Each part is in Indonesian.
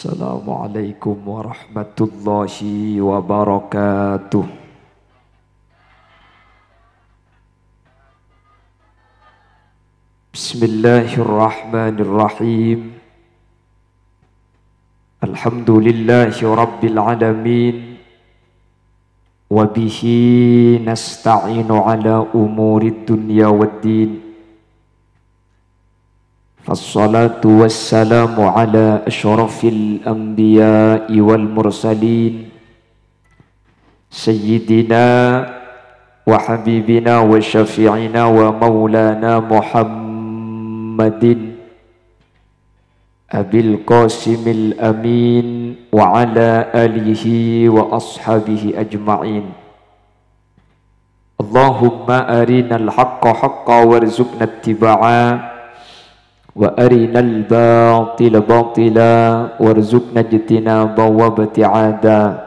Assalamualaikum warahmatullahi wabarakatuh. Bismillahirrahmanirrahim. Alhamdulillahi rabbil alamin. Wabihi nasta'inu ala umurid dunya waddin. Fassalatu wassalamu ala ashrafil anbiya'i wal mursalin Sayyidina wa habibina wa syafi'ina wa maulana Muhammadin Abil Qasimil Amin wa ala alihi wa ashabihi ajma'in. Allahumma arinal haqqa haqqa warzuqna ittiba'a wa arinal batila batila warzuqna ijtinaba wa ibti'ada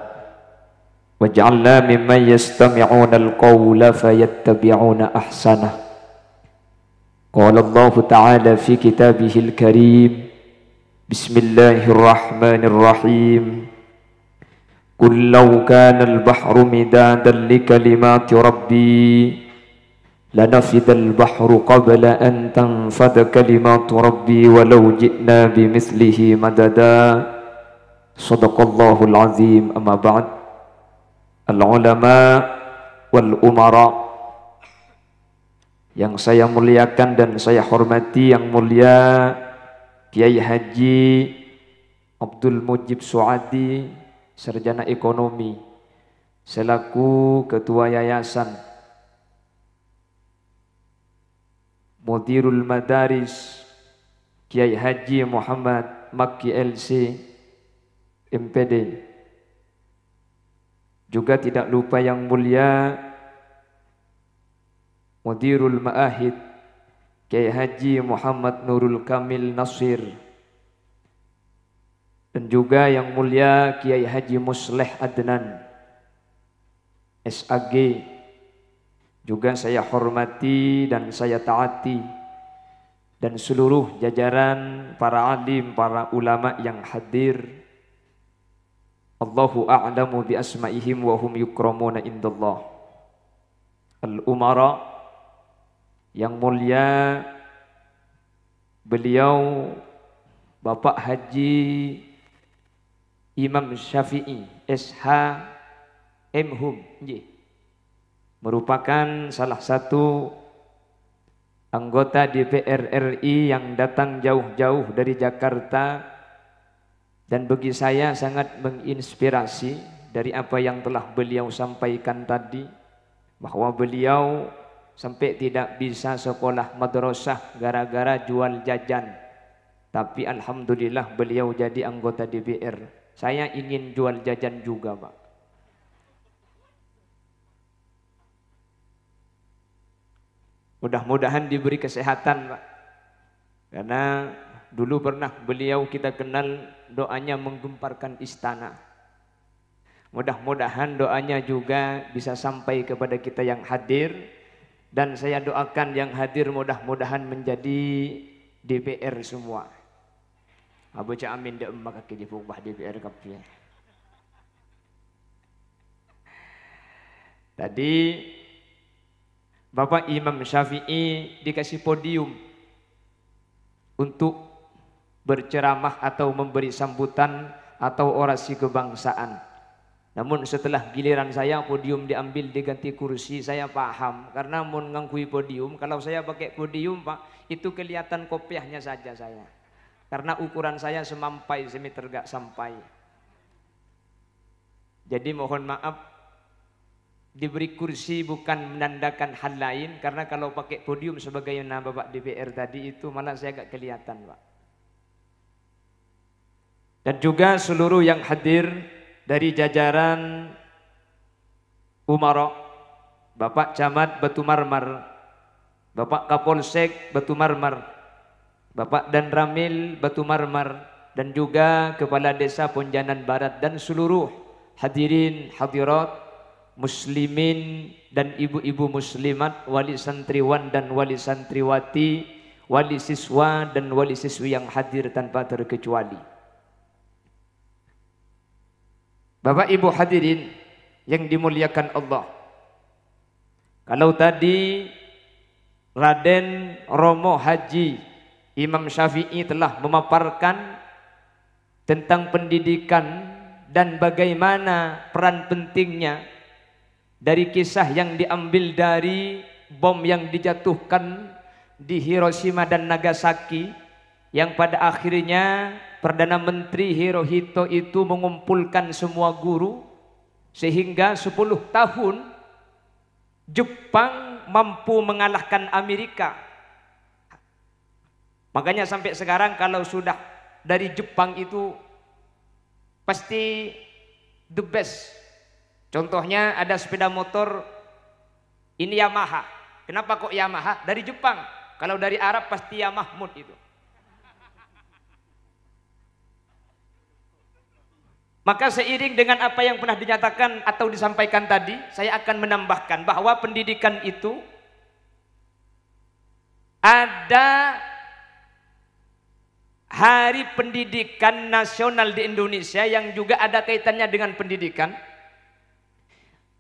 waj'alna mimman yastami'una al-qawla fayattabi'una ahsanah. Qala Allah ta'ala fi kitabihil karim, Bismillahirrahmanirrahim. Qul law kana al-bahru midadan li kalimati rabbi lanafidal bahru qabla an tanfada kalimatu rabbi walau ji'na bimithlihi madada. Sadaqallahul azim. Amma ba'd. Al-ulama wal umara yang saya muliakan dan saya hormati, yang mulia Kiai Haji Abdul Mujib Suadi, sarjana ekonomi, selaku ketua yayasan, Mudirul Madaris Kiai Haji Muhammad Makki LC MPD. Juga tidak lupa yang mulia Mudirul Ma'ahid Kiai Haji Muhammad Nurul Kamil Nasir, dan juga yang mulia Kiai Haji Musleh Adnan SAG. Juga saya hormati dan saya taati, dan seluruh jajaran para alim, para ulama yang hadir. Allahu a'lamu bi asma'ihim wa hum yukramuna indallah. Al-umara yang mulia, beliau Bapak Haji Imam Syafi'i SH M.Hum merupakan salah satu anggota DPR RI yang datang jauh-jauh dari Jakarta, dan bagi saya sangat menginspirasi dari apa yang telah beliau sampaikan tadi, bahwa beliau sampai tidak bisa sekolah madrasah gara-gara jual jajan, tapi alhamdulillah beliau jadi anggota DPR. Saya ingin jual jajan juga, Pak. Mudah-mudahan diberi kesehatan, Pak. Karena dulu pernah beliau kita kenal doanya menggemparkan istana. Mudah-mudahan doanya juga bisa sampai kepada kita yang hadir, dan saya doakan yang hadir mudah-mudahan menjadi DPR semua. Abu Amin de emak kaki di pungpah DPR kapnya. Tadi Bapak Imam Syafi'i dikasih podium untuk berceramah atau memberi sambutan atau orasi kebangsaan. Namun setelah giliran saya, podium diambil diganti kursi. Saya paham, karena mau ngangkui podium, kalau saya pakai podium, Pak, itu kelihatan kopiahnya saja saya. Karena ukuran saya semampai, semeter gak sampai. Jadi mohon maaf, diberi kursi bukan menandakan hal lain, karena kalau pakai podium sebagaimana Bapak DPR tadi itu malah saya gak kelihatan, Pak. Dan juga seluruh yang hadir dari jajaran Umara, Bapak Camat Batu Marmar, Bapak Kapolsek Batu Marmar, Bapak Dan Ramil Batu Marmar, dan juga Kepala Desa Ponjanan Barat, dan seluruh hadirin hadirat muslimin dan ibu-ibu muslimat, wali santriwan dan wali santriwati, wali siswa dan wali siswi yang hadir tanpa terkecuali. Bapak Ibu hadirin yang dimuliakan Allah. Kalau tadi Raden Romo Haji Imam Syafi'i telah memaparkan tentang pendidikan dan bagaimana peran pentingnya dari kisah yang diambil dari bom yang dijatuhkan di Hiroshima dan Nagasaki, yang pada akhirnya Perdana Menteri Hirohito itu mengumpulkan semua guru sehingga 10 tahun Jepang mampu mengalahkan Amerika. Makanya sampai sekarang kalau sudah dari Jepang itu pasti the best. Contohnya ada sepeda motor ini Yamaha. Kenapa kok Yamaha? Dari Jepang. Kalau dari Arab pasti Yamahmud itu. Maka seiring dengan apa yang pernah dinyatakan atau disampaikan tadi, saya akan menambahkan bahwa pendidikan itu ada Hari Pendidikan Nasional di Indonesia yang juga ada kaitannya dengan pendidikan.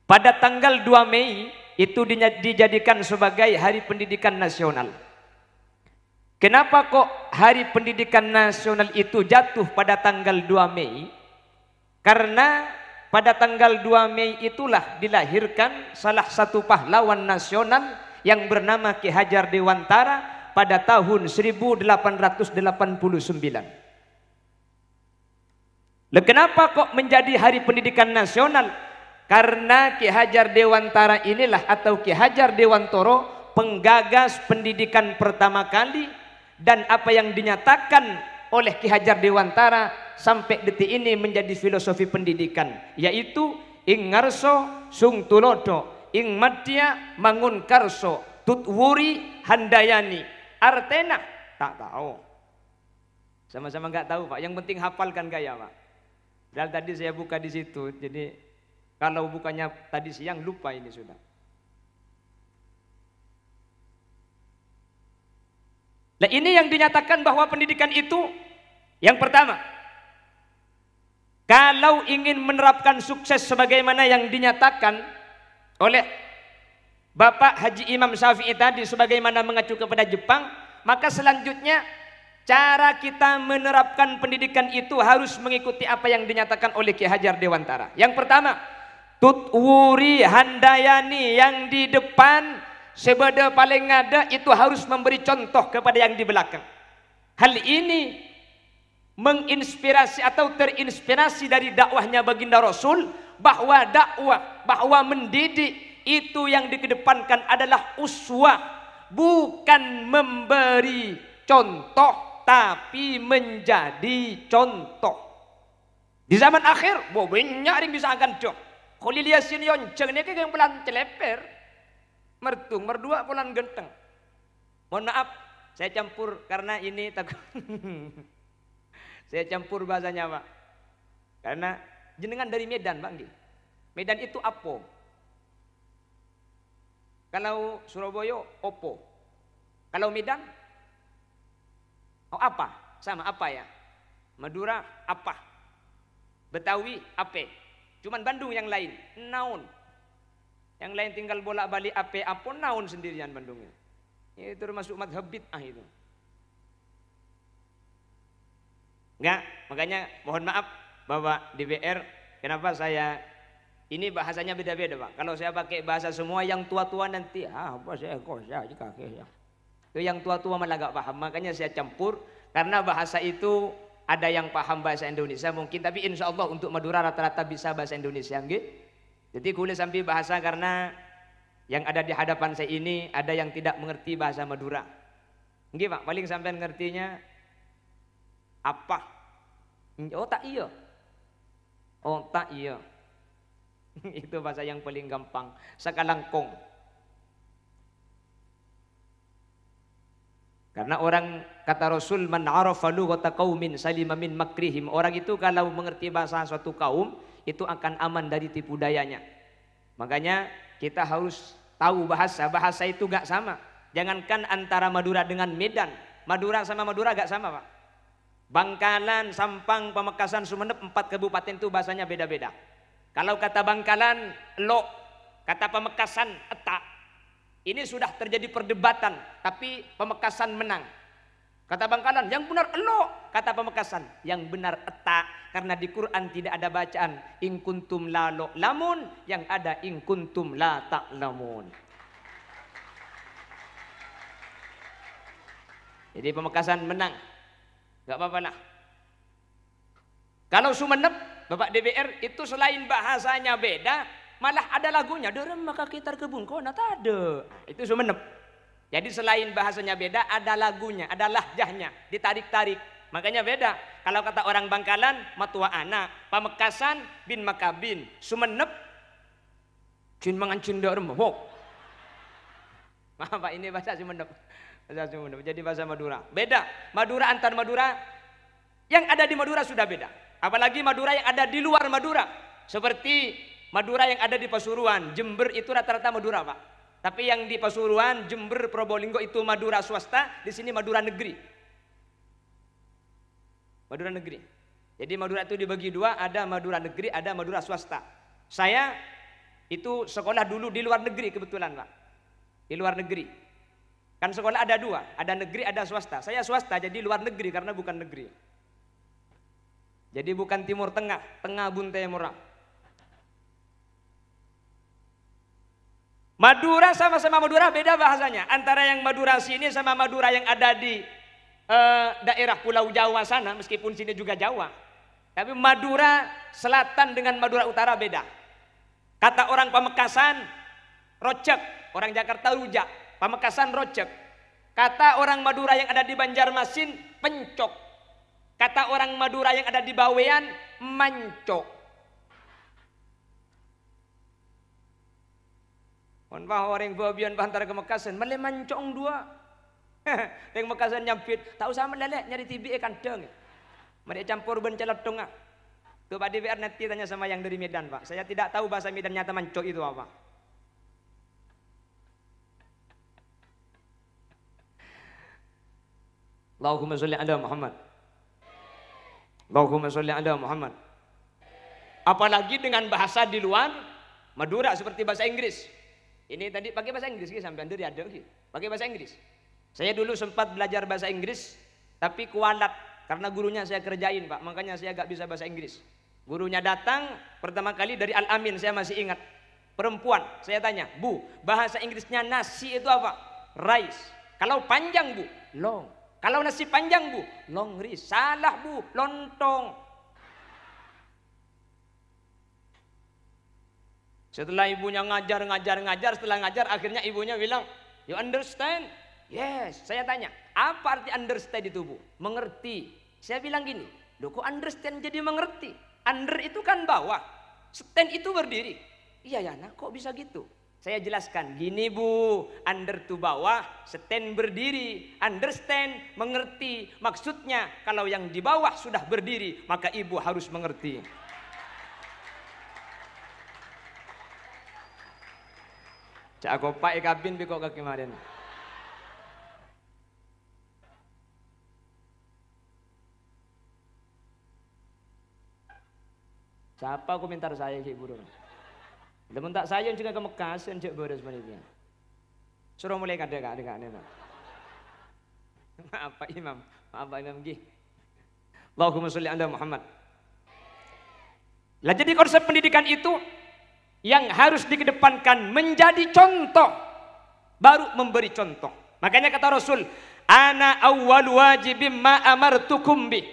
Pada tanggal 2 Mei itu dijadikan sebagai Hari Pendidikan Nasional. Kenapa kok Hari Pendidikan Nasional itu jatuh pada tanggal 2 Mei? Karena pada tanggal 2 Mei itulah dilahirkan salah satu pahlawan nasional yang bernama Ki Hajar Dewantara pada tahun 1889. Kenapa kok menjadi Hari Pendidikan Nasional? Karena Ki Hajar Dewantara inilah atau Ki Hajar Dewantoro penggagas pendidikan pertama kali, dan apa yang dinyatakan oleh Ki Hajar Dewantara sampai detik ini menjadi filosofi pendidikan, yaitu ing ngarso sung tulodo, ing madya mangun karso, tutwuri handayani. Artena tak tahu. Sama-sama nggak tahu Pak. Yang penting hafalkan gaya Pak. Dan tadi saya buka di situ, jadi kalau bukannya tadi siang lupa ini sudah. Nah ini yang dinyatakan bahwa pendidikan itu yang pertama, kalau ingin menerapkan sukses sebagaimana yang dinyatakan oleh Bapak Haji Imam Syafi'i tadi sebagaimana mengacu kepada Jepang, maka selanjutnya cara kita menerapkan pendidikan itu harus mengikuti apa yang dinyatakan oleh Ki Hajar Dewantara. Yang pertama, tutwuri handayani, yang di depan sebeda paling ada itu harus memberi contoh kepada yang di belakang. Hal ini menginspirasi atau terinspirasi dari dakwahnya baginda Rasul, bahwa dakwah, bahwa mendidik itu yang dikedepankan adalah uswah, bukan memberi contoh tapi menjadi contoh. Di zaman akhir banyak yang bisa akan doh Kholiliasin yonceng ini yang pelan celeper mertung merdua pelan genteng. Mohon maaf saya campur karena ini takut saya campur bahasanya Pak, karena jenengan dari Medan Bang. Medan itu apa? Kalau Surabaya opo, kalau Medan oh apa? Sama apa ya? Madura apa? Betawi apa? Cuman Bandung yang lain naon. Yang lain tinggal bolak-balik apa naon sendirian Bandungnya. Itu termasuk madhab bid'ah itu. Enggak, makanya mohon maaf Bapak DPR, kenapa saya ini bahasanya beda-beda Pak. Kalau saya pakai bahasa semua yang tua-tua nanti apa saya kok saya kakek ya. Itu yang tua-tua malah gak paham, makanya saya campur karena bahasa itu ada yang paham bahasa Indonesia mungkin, tapi insya Allah untuk Madura rata-rata bisa bahasa Indonesia nggih. Jadi kulit sambil bahasa karena yang ada di hadapan saya ini ada yang tidak mengerti bahasa Madura. Nggih Pak, paling sampean ngertinya apa? Oh tak iya. Oh tak iya. Itu bahasa yang paling gampang. Sakalangkong. Karena orang kata Rasul, man arafa lughata qaumin salima min makrihim. Orang itu kalau mengerti bahasa suatu kaum itu akan aman dari tipu dayanya. Makanya kita harus tahu bahasa. Bahasa itu gak sama. Jangankan antara Madura dengan Medan. Madura sama Madura gak sama Pak. Bangkalan, Sampang, Pamekasan, Sumeneb, 4 kabupaten itu bahasanya beda-beda. Kalau kata Bangkalan, lo. Kata Pamekasan, eta. Ini sudah terjadi perdebatan, tapi Pamekasan menang. Kata Bangkalan, yang benar lo. Kata Pamekasan, yang benar eta. Karena di Quran tidak ada bacaan in kuntum la lamun, yang ada in kuntum la ta'lamun. Jadi Pamekasan menang. Gak apa-apa lah. Kalau Sumeneb, Bapak DPR, itu selain bahasanya beda, malah ada lagunya. Derem maka kita kebun kona ada. Itu Sumeneb. Jadi selain bahasanya beda, ada lagunya, ada lahjahnya, ditarik-tarik. Makanya beda. Kalau kata orang Bangkalan, matua anak. Pamekasan, bin makabin. Sumeneb, cin mangan cinda remuk. Maaf Pak, ini bahasa Sumeneb. Bahasa Sumeneb. Jadi bahasa Madura. Beda. Madura antar Madura, yang ada di Madura sudah beda. Apalagi Madura yang ada di luar Madura. Seperti Madura yang ada di Pasuruan. Jember itu rata-rata Madura Pak. Tapi yang di Pasuruan, Jember, Probolinggo itu Madura swasta. Di sini Madura negeri. Madura negeri. Jadi Madura itu dibagi dua. Ada Madura negeri, ada Madura swasta. Saya itu sekolah dulu di luar negeri kebetulan Pak. Di luar negeri. Kan sekolah ada dua. Ada negeri, ada swasta. Saya swasta jadi luar negeri karena bukan negeri. Jadi bukan Timur Tengah, Tengah Buntai Murah. Madura sama-sama Madura beda bahasanya. Antara yang Madura sini sama Madura yang ada di daerah Pulau Jawa sana, meskipun sini juga Jawa. Tapi Madura Selatan dengan Madura Utara beda. Kata orang Pamekasan, rocek. Orang Jakarta rujak. Pamekasan rocek. Kata orang Madura yang ada di Banjarmasin, pencok. Kata orang Madura yang ada di Bawean, mancok. Mohon maaf orang Bawean antara ke Mekasan, malah mancong dua. Yang Mekasan nyampit, tahu sama lelek nyari tibi kandang. Mereka campur ben celetong. Tuh Pak DPR nanti tanya sama yang dari Medan Pak. Saya tidak tahu bahasa Medan nyata mancok itu apa. Allahumma sholli ala Muhammad. Allahumma sholli ala Muhammad. Apalagi dengan bahasa di luar Madura seperti bahasa Inggris. Ini tadi pakai bahasa Inggris sampai dari ada pakai bahasa Inggris. Saya dulu sempat belajar bahasa Inggris tapi kualat karena gurunya saya kerjain Pak. Makanya saya gak bisa bahasa Inggris. Gurunya datang pertama kali dari Al-Amin, saya masih ingat. Perempuan, saya tanya, "Bu, bahasa Inggrisnya nasi itu apa?" Rice. Kalau panjang Bu, long. Kalau nasi panjang Bu, long rice. Salah Bu, lontong. Setelah ibunya ngajar, setelah ngajar akhirnya ibunya bilang, "You understand?" Yes. Saya tanya, apa arti understand itu Bu? Mengerti. Saya bilang gini, "Loh kok understand jadi mengerti? Under itu kan bawah, stand itu berdiri." "Iya ya nak, kok bisa gitu?" Saya jelaskan, gini Bu, under itu bawah, stand berdiri, understand, mengerti. Maksudnya kalau yang di bawah sudah berdiri, maka ibu harus mengerti. Cak aku pak kabin kok kemarin. Siapa komentar saya Cik Burung? Temen tak saya juga ke Mekasan Cik Burung sebenarnya. Suruh mulai kadek-kadek. Maaf Pak Imam, maaf Pak Imam Gih. Allahumma sholli ala Muhammad. Lah jadi konsep pendidikan itu yang harus dikedepankan menjadi contoh, baru memberi contoh. Makanya kata Rasul, "Ana awwal wajibim ma amartukum bi."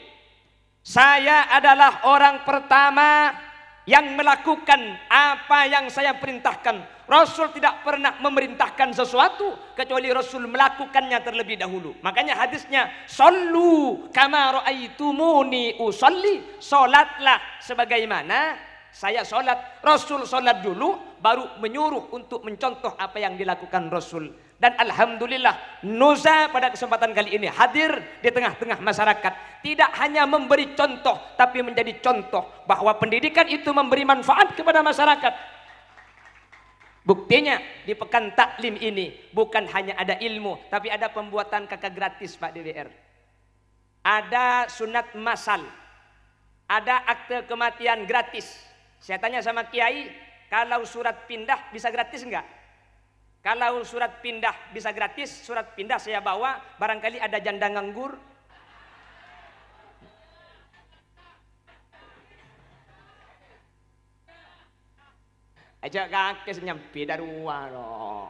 Saya adalah orang pertama yang melakukan apa yang saya perintahkan. Rasul tidak pernah memerintahkan sesuatu kecuali Rasul melakukannya terlebih dahulu. Makanya hadisnya, "Shallu kama ra'aitumuni usolli." Salatlah sebagaimana saya salat. Rasul salat dulu baru menyuruh untuk mencontoh apa yang dilakukan Rasul. Dan alhamdulillah Nusa pada kesempatan kali ini hadir di tengah-tengah masyarakat. Tidak hanya memberi contoh, tapi menjadi contoh bahwa pendidikan itu memberi manfaat kepada masyarakat. Buktinya di pekan taklim ini bukan hanya ada ilmu, tapi ada pembuatan kakak gratis Pak DPR. Ada sunat masal, ada akte kematian gratis, Saya tanya sama kiai, kalau surat pindah bisa gratis enggak? Kalau surat pindah bisa gratis, surat pindah saya bawa, barangkali ada janda nganggur. Ajak kakek senyampi dari waro.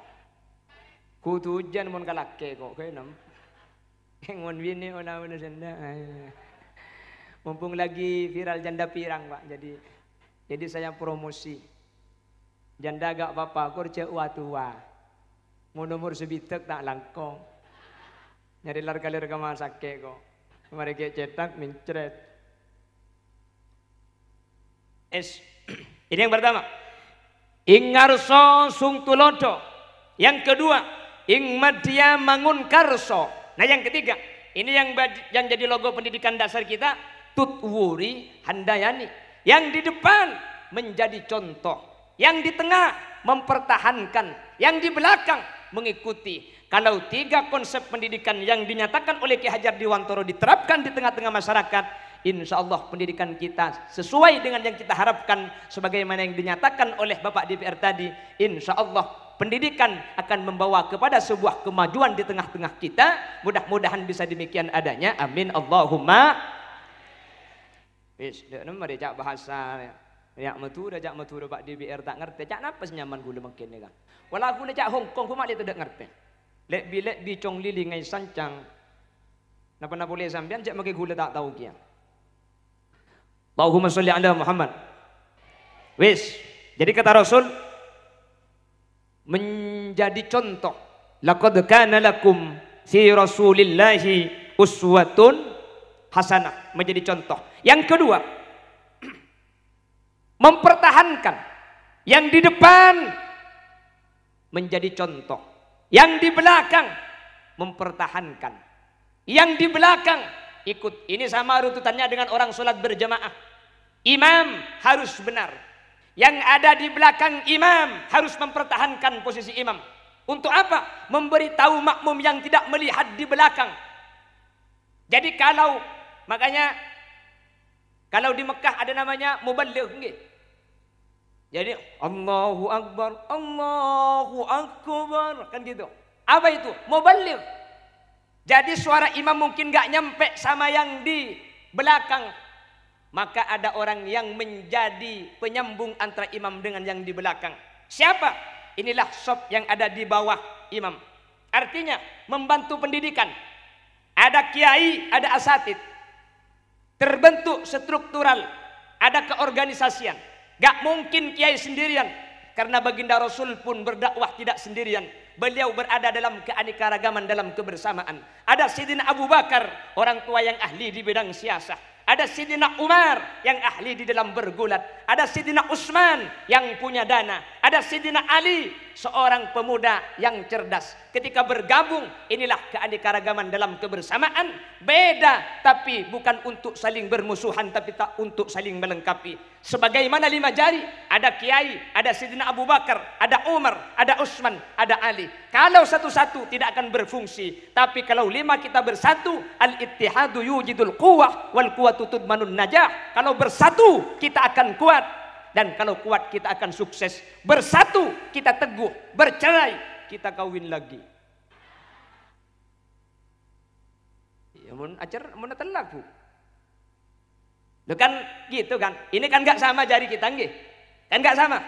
Kutu hujan mon kalake kok kenam. Ngon bini ona janda. Mumpung lagi viral janda pirang, Pak. Jadi saya promosi. Janda gak apa-apa, kurce tua. Mau nomor sebitek tak langkong. Nyari lar-kalir ke masake kok. Kemarin kayak cetak mencret. Ini yang pertama. Ing ngarso sung tulodo. Yang kedua, ing madya mangun karso. Nah yang ketiga, ini yang jadi logo pendidikan dasar kita, tutwuri handayani. Yang di depan menjadi contoh, yang di tengah mempertahankan, yang di belakang mengikuti. Kalau tiga konsep pendidikan yang dinyatakan oleh Ki Hajar Dewantara diterapkan di tengah-tengah masyarakat, insya Allah pendidikan kita sesuai dengan yang kita harapkan sebagaimana yang dinyatakan oleh Bapak DPR tadi. Insya Allah pendidikan akan membawa kepada sebuah kemajuan di tengah-tengah kita. Mudah-mudahan bisa demikian adanya. Amin Allahumma. Wis, dak mari cak bahasa ya metu Pak DPR tak ngerti. Cak napa senyaman gula makin kan. Walau gula cak Hongkong ku mak dia tak ngerti. Lek bilek di cong lili ngai sancang. Napa boleh sampean cak make gula tak tahu kia. Allahumma sholli ala Muhammad. Wis, jadi kata Rasul menjadi contoh. Laqad kana lakum fi Rasulillahi uswatun hasanah, menjadi contoh. Yang kedua, mempertahankan. Yang di depan menjadi contoh, yang di belakang mempertahankan, yang di belakang ikut. Ini sama rututannya dengan orang sholat berjamaah. Imam harus benar, yang ada di belakang imam harus mempertahankan posisi imam. Untuk apa? Memberitahu makmum yang tidak melihat di belakang. Jadi makanya kalau di Mekah ada namanya muballigh nggih. Jadi Allahu Akbar, Allahu Akbar, kan gitu. Apa itu? Muballigh. Jadi suara imam mungkin gak nyampe sama yang di belakang. Maka ada orang yang menjadi penyambung antara imam dengan yang di belakang. Siapa? Inilah shop yang ada di bawah imam. Artinya membantu pendidikan. Ada kiai, ada asatid. Terbentuk struktural, ada keorganisasian. Gak mungkin kiai sendirian, karena baginda Rasul pun berdakwah tidak sendirian. Beliau berada dalam keanekaragaman, dalam kebersamaan. Ada Sidina Abu Bakar, orang tua yang ahli di bidang siasah. Ada Sidina Umar yang ahli di dalam bergulat. Ada Sidina Utsman yang punya dana. Ada Sidina Ali, seorang pemuda yang cerdas. Ketika bergabung, inilah keanekaragaman dalam kebersamaan. Beda, tapi bukan untuk saling bermusuhan, tapi tak untuk saling melengkapi. Sebagaimana 5 jari, ada kiai, ada Sidina Abu Bakar, ada Umar, ada Utsman, ada Ali. Kalau satu-satu tidak akan berfungsi. Tapi kalau 5 kita bersatu, al-ittihadu yujidul quwwah wal quwwatu tudmanun najah. Kalau bersatu kita akan kuat, dan kalau kuat kita akan sukses. Bersatu kita teguh, bercerai kita kawin lagi. Ya mun ajar mun telak Bu. Loh kan gitu kan. Ini kan enggak sama jari kita nggih. Kan enggak sama.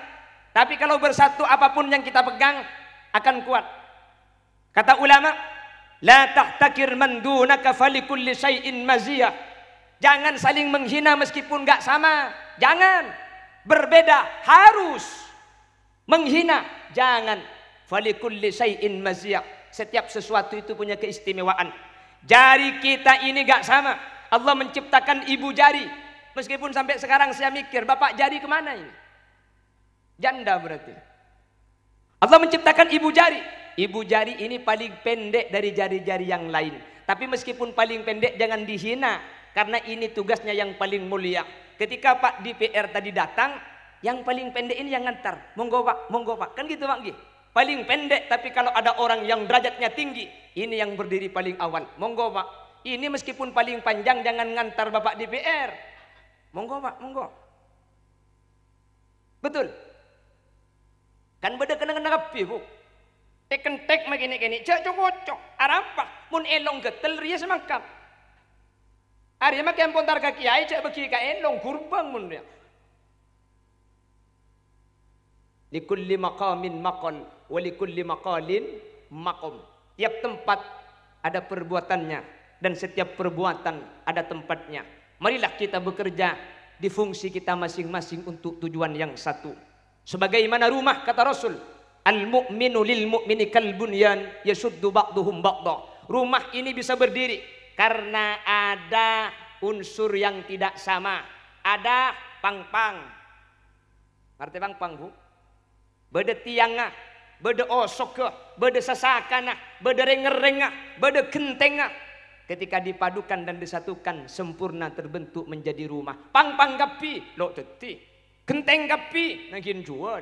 Tapi kalau bersatu apapun yang kita pegang akan kuat. Kata ulama, la tahtakir man dunaka falikulli syai'in maziyah. Jangan saling menghina meskipun enggak sama. Jangan. Berbeda harus. Menghina jangan. Falikulli syai'in maziyah. Setiap sesuatu itu punya keistimewaan. Jari kita ini enggak sama. Allah menciptakan ibu jari. Meskipun sampai sekarang saya mikir, bapak jari kemana ini? Janda berarti. Allah menciptakan ibu jari. Ibu jari ini paling pendek dari jari-jari yang lain. Tapi meskipun paling pendek jangan dihina. Karena ini tugasnya yang paling mulia. Ketika Pak DPR tadi datang, yang paling pendek ini yang ngantar. Monggo Pak, monggo Pak. Kan gitu Pak. Paling pendek, tapi kalau ada orang yang derajatnya tinggi, ini yang berdiri paling awal. Monggo Pak. Ini meskipun paling panjang jangan ngantar Bapak DPR. Monggo Pak, monggo. Betul. Kan beda kena rapi bu. Tek begini cak cocok. Arapa mun elong getel ria semakap. Ari makan pontar kaki ai cak beki ka elong kurbang mun dia. Likulli maqamin maqal wa likulli maqalin maqam. Tiap tempat ada perbuatannya dan setiap perbuatan ada tempatnya. Marilah kita bekerja di fungsi kita masing-masing untuk tujuan yang satu. Sebagaimana rumah kata Rasul, al-mu'minu lil mu'mini kal bunyan yasuddu ba'duhum ba'dha. Rumah ini bisa berdiri karena ada unsur yang tidak sama. Ada pang-pang. Ngerti pang-pang bu? Beda tiangah, beda osokah, beda sasakana, beda renger-rengah, beda gentengah. Ketika dipadukan dan disatukan sempurna terbentuk menjadi rumah. Pang-pang kapi lo teti, genteng kapi nangkin jual,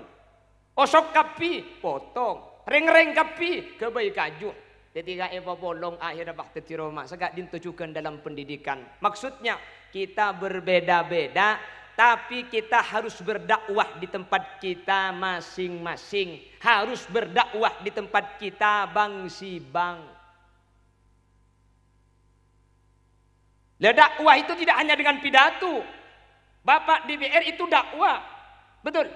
osok kapi potong, reng-reng kapi kebaik kaju. Ketika Eva bolong akhirnya bakti Roma segak ditujukan dalam pendidikan. Maksudnya kita berbeda-beda, tapi kita harus berdakwah di tempat kita masing-masing. Harus berdakwah di tempat kita bang si bang. Lah dakwah itu tidak hanya dengan pidato. Bapak DPR itu dakwah. Betul.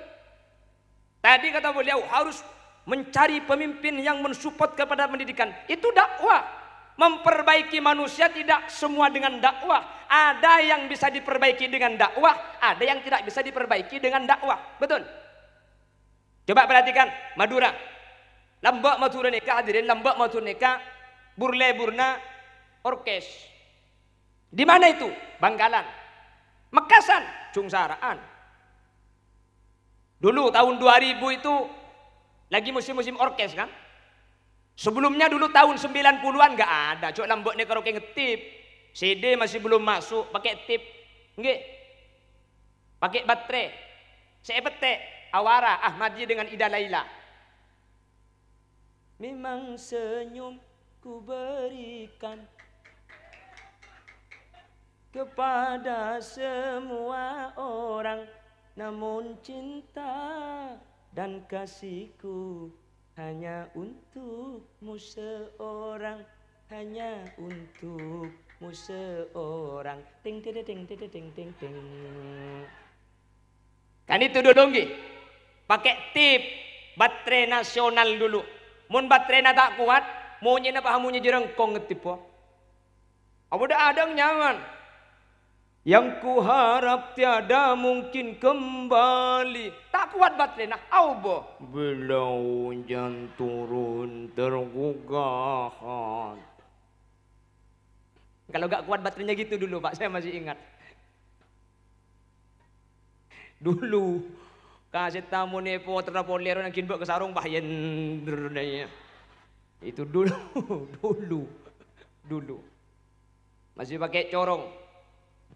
Tadi kata beliau harus mencari pemimpin yang mensupport kepada pendidikan. Itu dakwah. Memperbaiki manusia tidak semua dengan dakwah. Ada yang bisa diperbaiki dengan dakwah, ada yang tidak bisa diperbaiki dengan dakwah. Betul. Coba perhatikan Madura. Lambak Madura nikah hadirin, lambak Madura nikah burle-burna orkes. Di mana itu? Bangkalan. Mekasan, Cungsaraan. Dulu tahun 2000 itu lagi musim-musim orkes kan? Sebelumnya dulu tahun 90-an nggak ada. Cok lambok nih karaoke ngetip. CD masih belum masuk, pakai tip. Nggih. Pakai baterai. Saya petek Awara Ahmadi dengan Ida Laila. Memang senyum ku berikan kepada semua orang, namun cinta dan kasihku hanya untukmu seorang, hanya untukmu seorang. Ting ting ting ting ting ting ting. Kan itu dulu nggih. Pakai tip baterai nasional dulu. Mun baterai tak kuat, mau nyena pahamunya jerengkong ngetip po. Udah ada nyaman. Yang ku harap tiada mungkin kembali. Tak kuat baterai nah aubo. Bila hujan turun tergugahan. Kalau gak kuat baterainya gitu dulu Pak, saya masih ingat. Dulu kaset tamu nepo terapolero nangkin ke sarung bahyen. Itu dulu. Masih pakai corong.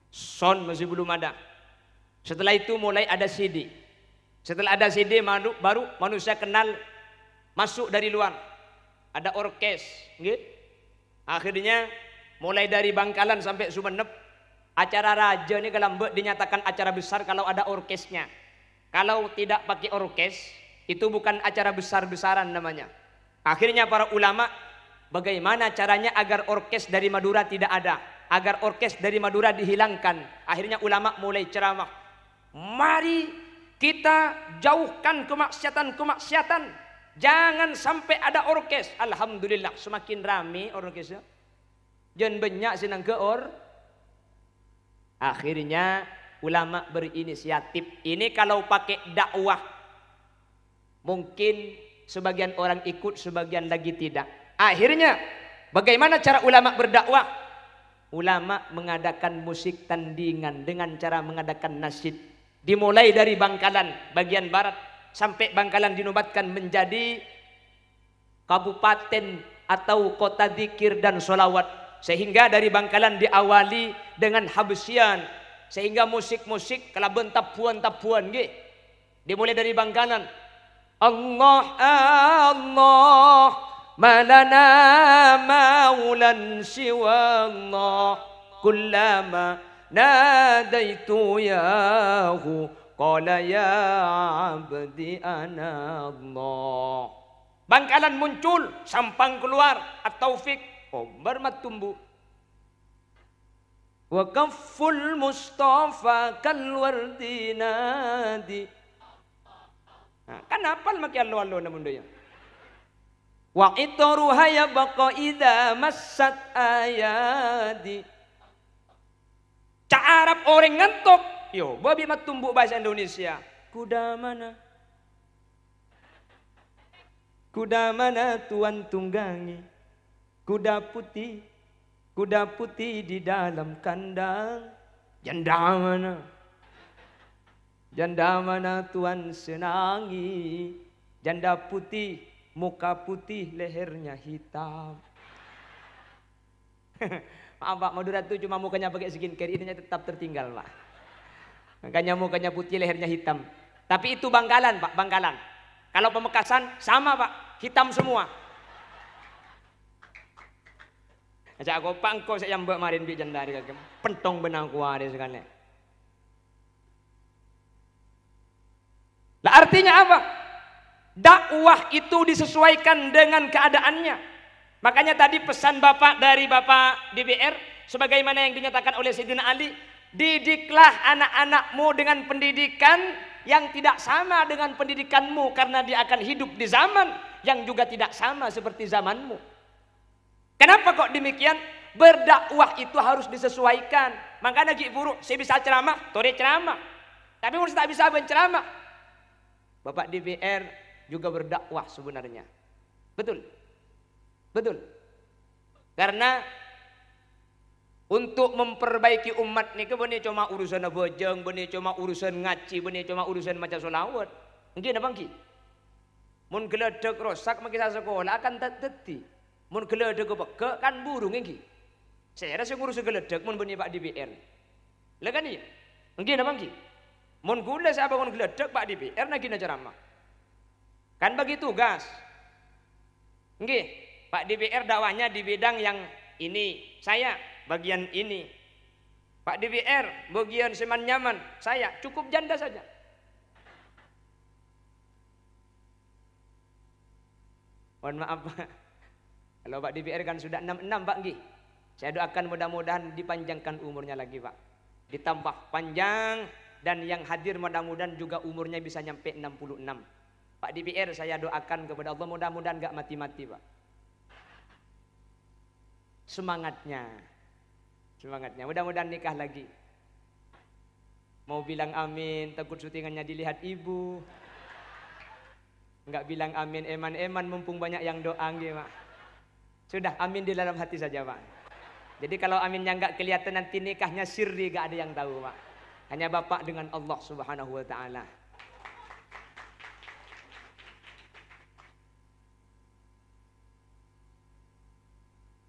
Sound masih belum ada. Setelah itu mulai ada CD. Setelah ada CD baru manusia kenal masuk dari luar. Ada orkes, gitu. Akhirnya mulai dari Bangkalan sampai Sumeneb, acara raja ini kalau dinyatakan acara besar kalau ada orkesnya. Kalau tidak pakai orkes, itu bukan acara besar-besaran namanya. Akhirnya para ulama, bagaimana caranya agar orkes dari Madura tidak ada? Agar orkes dari Madura dihilangkan. Akhirnya ulama mulai ceramah. Mari kita jauhkan kemaksiatan. Jangan sampai ada orkes. Alhamdulillah semakin ramai orkesnya. Jangan banyak senang ke Akhirnya ulama berinisiatif. Ini kalau pakai dakwah. Mungkin sebagian orang ikut, sebagian lagi tidak. Akhirnya bagaimana cara ulama berdakwah? Ulama mengadakan musik tandingan dengan cara mengadakan nasyid. Dimulai dari Bangkalan bagian barat sampai Bangkalan dinobatkan menjadi kabupaten atau kota zikir dan sholawat. Sehingga dari Bangkalan diawali dengan habsyian. Sehingga musik-musik kalaban tapuan nggih. Dimulai dari Bangkalan. Allah Allah malana maulan siwa Allah kullama nadaitu yahu Qala ya abdi ana Allah. Bangkalan muncul, sampang keluar, at-taufiq, bermat tumbuh. Wa kafful mustafa kal wardi nadi. Nah, kan hafal maki allo-allo namun doya. Wa itaruha yabqa idza massat ayadi. Cak Arab orang ngantuk. Yo, babi mat tumbuh bahasa Indonesia. Kuda mana? Kuda mana tuan tunggangi? Kuda putih di dalam kandang. Janda mana? Janda mana tuan senangi? Janda putih, muka putih, lehernya hitam. Maaf Pak, Madura itu cuma mukanya pakai skincare, ininya tetap tertinggal Pak. Makanya mukanya putih, lehernya hitam. Tapi itu Bangkalan Pak, Bangkalan. Kalau Pamekasan sama Pak, hitam semua. Ajak aku pangko saya mbak marin bi janda di kagem. Pentong benang kuah dia sekali. Lah artinya apa? Dakwah itu disesuaikan dengan keadaannya. Makanya tadi pesan Bapak dari Bapak DBR sebagaimana yang dinyatakan oleh Sayyidina Ali, didiklah anak-anakmu dengan pendidikan yang tidak sama dengan pendidikanmu karena dia akan hidup di zaman yang juga tidak sama seperti zamanmu. Kenapa kok demikian? Berdakwah itu harus disesuaikan. Makanya Ki Buruk, saya bisa ceramah, tore ceramah. Tapi harus tak bisa berceramah. Bapak DPR juga berdakwah sebenarnya. Betul. Betul. Karena untuk memperbaiki umat ni benih cuma urusan bojong, benih cuma urusan ngaci, benih cuma urusan maca solawat. Nggih napa nggih? Mun geledek rosak maki sekolah akan teti. Mun geledek beke kan burung nggih. Saya rasa ngurus geledek mun benih Pak DPR. Lah kan iya. Nggih napa nggih? Mun kula saya bangun geledek Pak DPR nagih ceramah. Kan bagi tugas. Nggih, Pak DPR dakwahnya di bidang yang ini, saya bagian ini. Pak DPR bagian seman nyaman, saya cukup janda saja. Mohon maaf Pak. Kalau Pak DPR kan sudah 66 Pak nggih. Saya doakan mudah-mudahan dipanjangkan umurnya lagi Pak. Ditambah panjang dan yang hadir mudah-mudahan juga umurnya bisa nyampe 66. Pak DPR saya doakan kepada Allah mudah-mudahan enggak mati-mati Pak. Semangatnya. Semangatnya. Mudah-mudahan nikah lagi. Mau bilang amin, takut syutingannya dilihat ibu. Enggak bilang amin eman-eman mumpung banyak yang doa nggih Pak. Sudah amin di dalam hati saja Pak. Jadi kalau aminnya enggak kelihatan nanti nikahnya sirri enggak ada yang tahu Pak. Hanya Bapak dengan Allah Subhanahu wa taala.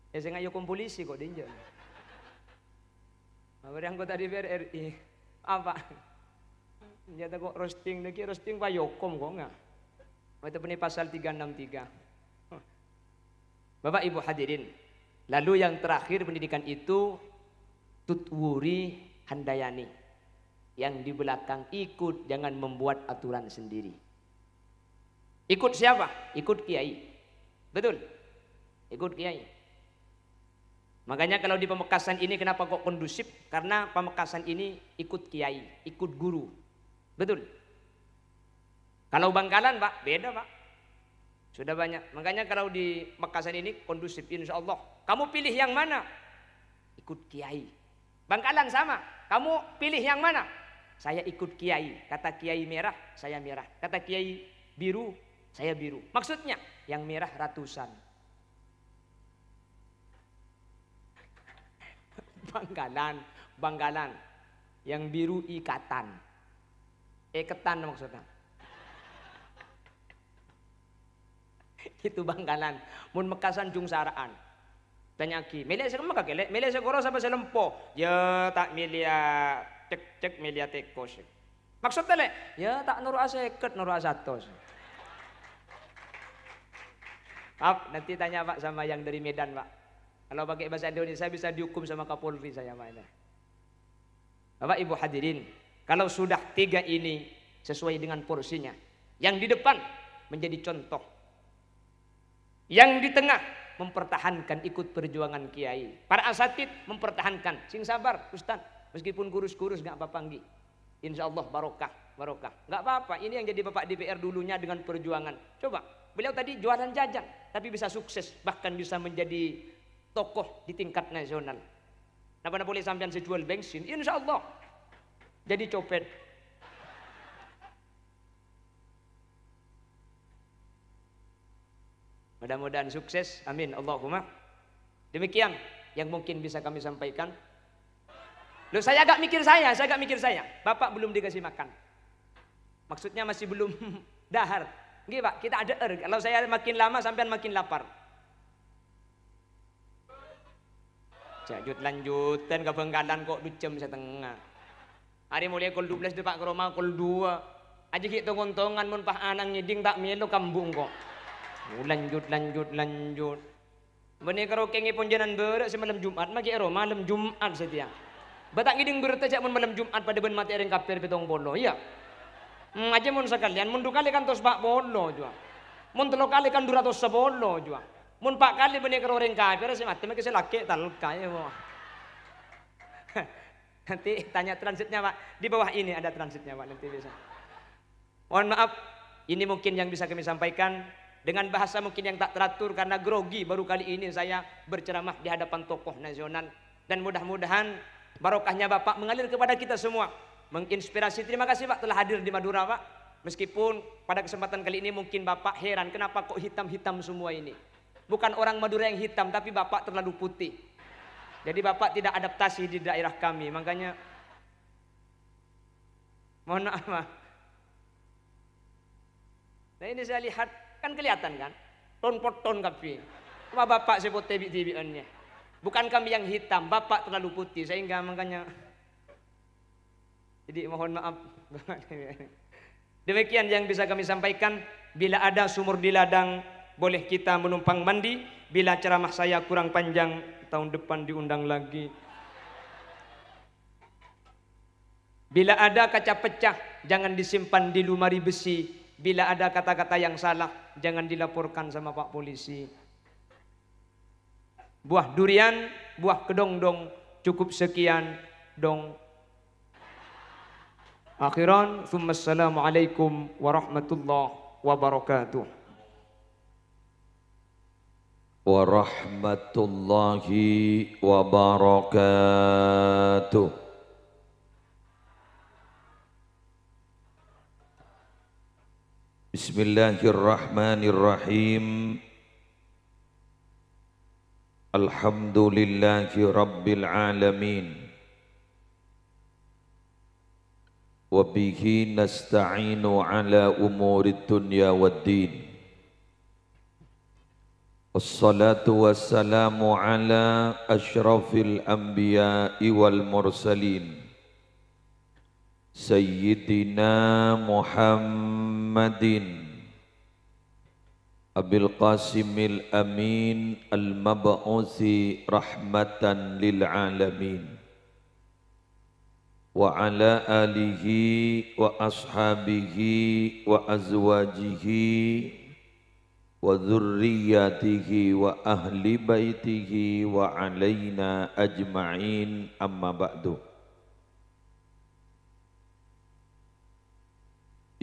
Ya saya ngayu polisi kok dinjo. Apa anggota DPR RI? Apa? Nyata kok roasting Pak Yokom kok enggak? Itu ini pasal 363. Bapak Ibu hadirin, lalu yang terakhir pendidikan itu tutwuri handayani. Yang di belakang ikut, jangan membuat aturan sendiri. Ikut siapa? Ikut kiai. Betul? Ikut kiai. Makanya kalau di Pamekasan ini kenapa kok kondusif? Karena Pamekasan ini ikut kiai, ikut guru. Betul? Kalau Bangkalan Pak, beda Pak. Sudah banyak. Makanya kalau di Makassar ini kondusif insya Allah. Kamu pilih yang mana? Ikut kiai. Bangkalan sama. Kamu pilih yang mana? Saya ikut kiai. Kata kiai merah, saya merah. Kata kiai biru, saya biru. Maksudnya yang merah ratusan. Bangkalan. Yang biru ikatan. Iketan maksudnya. Itu Bangkalan. Mun Mekasan jung saraan. Tanya ki, milih saya maka kele, milih saya koro sampai selempo. Ya tak milih cek milih tekos. Maksudnya le, ya tak nuru aseket nuru asatos. Maaf, nanti tanya Pak sama yang dari Medan Pak. Kalau pakai bahasa Indonesia bisa dihukum sama Kapolri saya Pak. Bapak Ibu hadirin, Kalau sudah 3 ini sesuai dengan porsinya. Yang di depan menjadi contoh. Yang di tengah mempertahankan ikut perjuangan kiai. Para asatid mempertahankan. Sing sabar Ustaz. Meskipun kurus-kurus gak apa-apa nggih. Insya Allah barokah. Gak apa-apa. Ini yang jadi Bapak DPR dulunya dengan perjuangan. Coba. Beliau tadi jualan jajan. Tapi bisa sukses. Bahkan bisa menjadi tokoh di tingkat nasional. Kenapa boleh sampean sejual bensin? Insya Allah jadi copet. Mudah-mudahan sukses. Amin. Allahumma. Demikian yang mungkin bisa kami sampaikan. Loh, saya agak mikir saya. Bapak belum dikasih makan. Maksudnya masih belum dahar. Nggih Pak, kita ada kalau saya makin lama sampean makin lapar. Lanjutan ke Bengkalan kok 2 jam setengah. Hari mulai kol 12 di Pak Kroma kol 2. Aja kita ngontongan mun pah anang nyeding tak melo kambung kok. Lanjut. Bani karo kengi ponjanan beurek semalam Jumat magi ero malam Jumat setia. Batak ngiding beurek tajak mun malam Jumat pada ben mati ering kafir petong bolo. Iya. Aja mun sekalian mun 2 kali kan tos Pak bolo jua. Mun 3 kali kan 210 jua. Mun 4 kali benih karo orang kafir sih mati make laki talka ya mo. Nanti tanya transitnya Pak. Di bawah ini ada transitnya Pak, nanti bisa. Mohon maaf, ini mungkin yang bisa kami sampaikan dengan bahasa mungkin yang tak teratur karena grogi baru kali ini saya berceramah di hadapan tokoh nasional dan mudah-mudahan barokahnya Bapak mengalir kepada kita semua, menginspirasi. Terima kasih Pak telah hadir di Madura Pak. Meskipun pada kesempatan kali ini mungkin Bapak heran kenapa kok hitam-hitam semua ini. Bukan orang Madura yang hitam, tapi Bapak terlalu putih. Jadi Bapak tidak adaptasi di daerah kami, makanya mohon maaf Pak. Nah ini saya lihat, kan kelihatan kan? Ton-ton kapi. Cuma Bapak sebut TV-TV-nya. Bukan kami yang hitam, Bapak terlalu putih, sehingga makanya. Jadi mohon maaf. Demikian yang bisa kami sampaikan. Bila ada sumur di ladang, boleh kita menumpang mandi. Bila ceramah saya kurang panjang, tahun depan diundang lagi. Bila ada kaca pecah, jangan disimpan di lemari besi. Bila ada kata-kata yang salah, jangan dilaporkan sama Pak Polisi. Buah durian, buah kedong-dong, cukup sekian dong. Akhiran, assalamualaikum warahmatullahi wabarakatuh. Warahmatullahi wabarakatuh. Bismillahirrahmanirrahim. Alhamdulillahi rabbil alamin. Wa bihi nasta'inu ala umurid dunya waddin. Wassalatu wassalamu ala asyrafil anbiya'i wal mursalin Sayyidina Muhammadin Abil Qasimil Amin Al-Mab'uthi rahmatan lil alamin Wa ala alihi wa ashabihi wa azwajihi wa dzurriyyatihi wa ahli baitihi wa alaina ajma'in amma ba'du.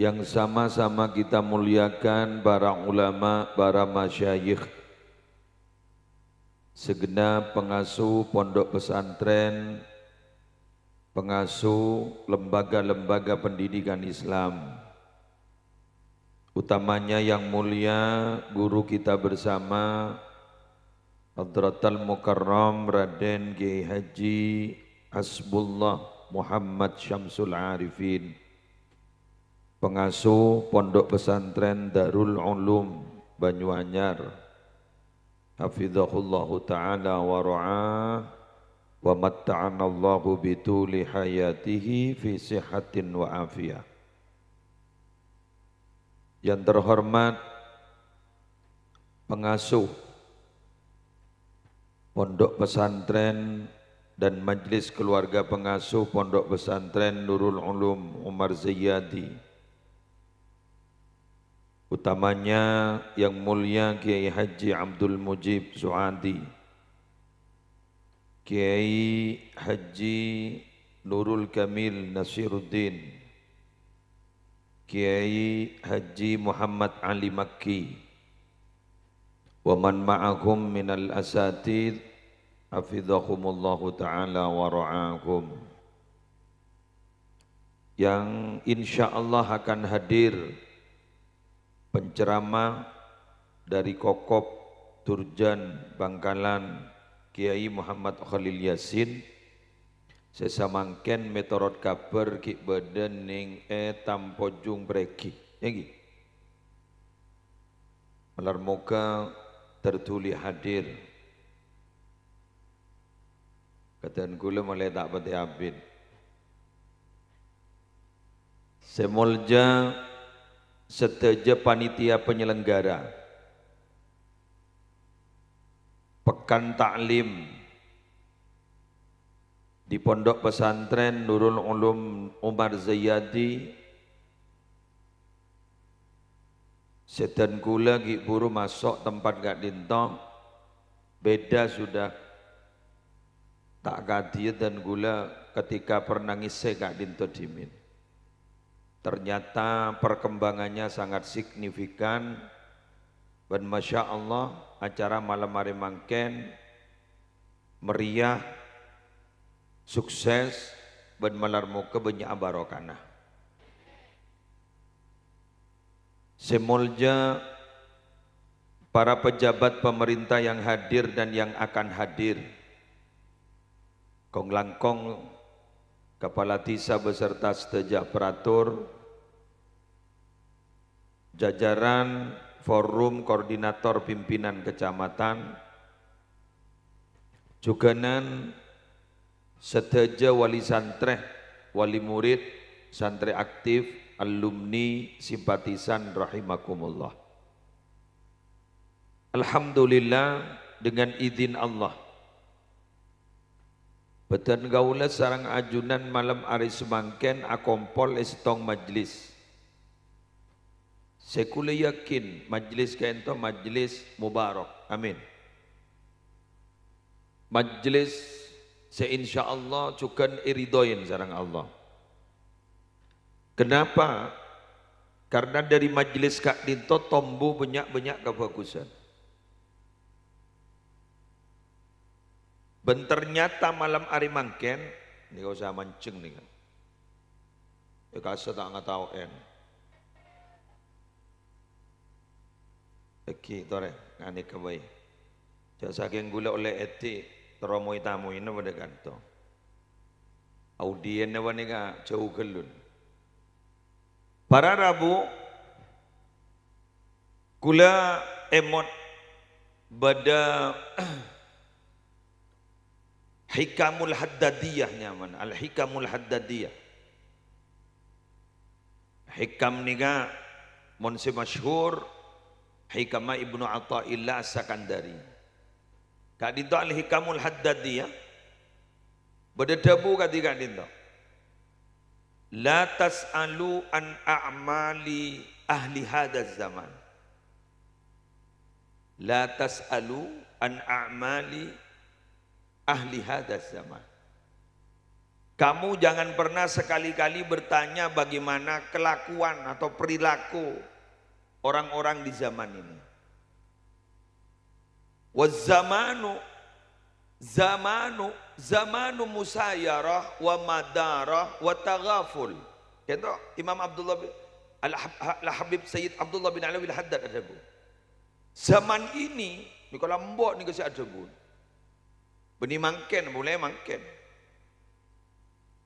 Yang sama-sama kita muliakan para ulama, para masyayikh, segenap pengasuh pondok pesantren, pengasuh lembaga-lembaga pendidikan Islam, utamanya yang mulia guru kita bersama Hadratal Mukarram Raden Kiai Haji Hasbullah Muhammad Syamsul Arifin, pengasuh pondok pesantren Darul Ulum Banyuanyar, hafizahullahu ta'ala wa ra'ah wa matta'anallahu bituli hayatihi fi sihatin wa afiyah. Yang terhormat pengasuh pondok pesantren dan Majelis Keluarga Pengasuh Pondok Pesantren Nurul Ulum Umar Zayyadi, utamanya Yang Mulia Kiai Haji Abdul Mujib Suadi, Kiai Haji Nurul Kamil Nasiruddin, Kiai Haji Muhammad Ali Makki, wa man ma'ahum minal asatid hafidhahumullahu ta'ala wa ra'akum, yang insyaallah akan hadir penceramah dari Kokop Turjan Bangkalan Kiai Muhammad Khalil Yasin, sesamangken metorot kabar ki badan ning tampojung preki nggih. Malar moga tertuli hadir. Katen kula mulai tak pati abid. Semolja seteja panitia penyelenggara Pekan Taklim di Pondok Pesantren Nurul Ulum Umar Zayyadi, sedan kula gi buru masuk tempat gak dinto beda sudah tak kadia dan gula ketika pernah ngise gak dinto dimin. Ternyata perkembangannya sangat signifikan dan Masya Allah acara malam hari mangken meriah, sukses, dan malar muka banyak barokana. Semolja para pejabat pemerintah yang hadir dan yang akan hadir, Kong Langkong, Kepala Desa beserta setejak peratur, jajaran Forum Koordinator Pimpinan Kecamatan, juganan seteja wali santreh, wali murid, santri aktif, alumni, simpatisan rahimakumullah. Alhamdulillah dengan izin Allah, betan gaula sarang ajunan malam hari semangken akompol estong majlis. Sekula yakin majlis kento majlis mubarak. Amin. Majlis seinsyaallah cukan iridoin sarang Allah. Kenapa? Karena dari majlis Kak Dinto tombu banyak-banyak kebagusan. Ben ternyata malam hari mangken, ini kau usah mancing nih kan. Ya kasih tak ngatau en. Eki tore ngane kebaik. Jauh saking gula oleh eti teromoi tamu ini pada kanto. Audien ne wanika jauh gelun. Para Rabu kula emot bada Hikamul Haddadiyah nyaman, Al-Hikamul Haddadiyah. Hikam niga monse masyhur Hikama Ibnu Athaillah Sakandari. Kak dinto Al-Hikamul Haddadiyah berdebu ketika dinto. La tas'alu an a'mali ahli hadaz zaman. La tas'alu an a'mali ahli hadaz zaman. Kamu jangan pernah sekali-kali bertanya bagaimana kelakuan atau perilaku orang-orang di zaman ini. Zamanu musayyarah wa madarah wa taghaful. Kata Imam Abdullah Al-Habib Sayyid Abdullah bin Alawi Al-Haddad ada bu. Zaman ini ni kalau mbok ni kasi ada bu. Beni mangken mulai mangken.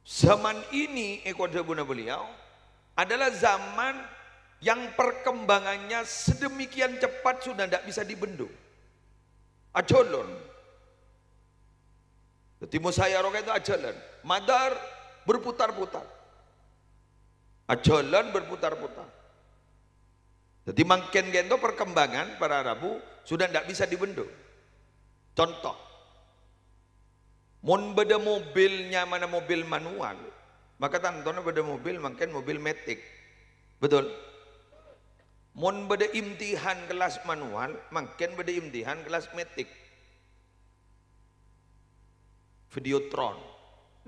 Zaman ini ekodabuna beliau adalah zaman yang perkembangannya sedemikian cepat sudah tidak bisa dibendung. Ajalan. Jadi musayyarah itu ajalan. Madar berputar-putar. Ajalan berputar-putar. Jadi makin gento perkembangan para Arabu sudah tidak bisa dibendung. Contoh. Mun beda mobilnya mana mobil manual, maka tantona beda mobil makin mobil matic. Betul? Mun beda imtihan kelas manual, makin beda imtihan kelas matic. Videotron.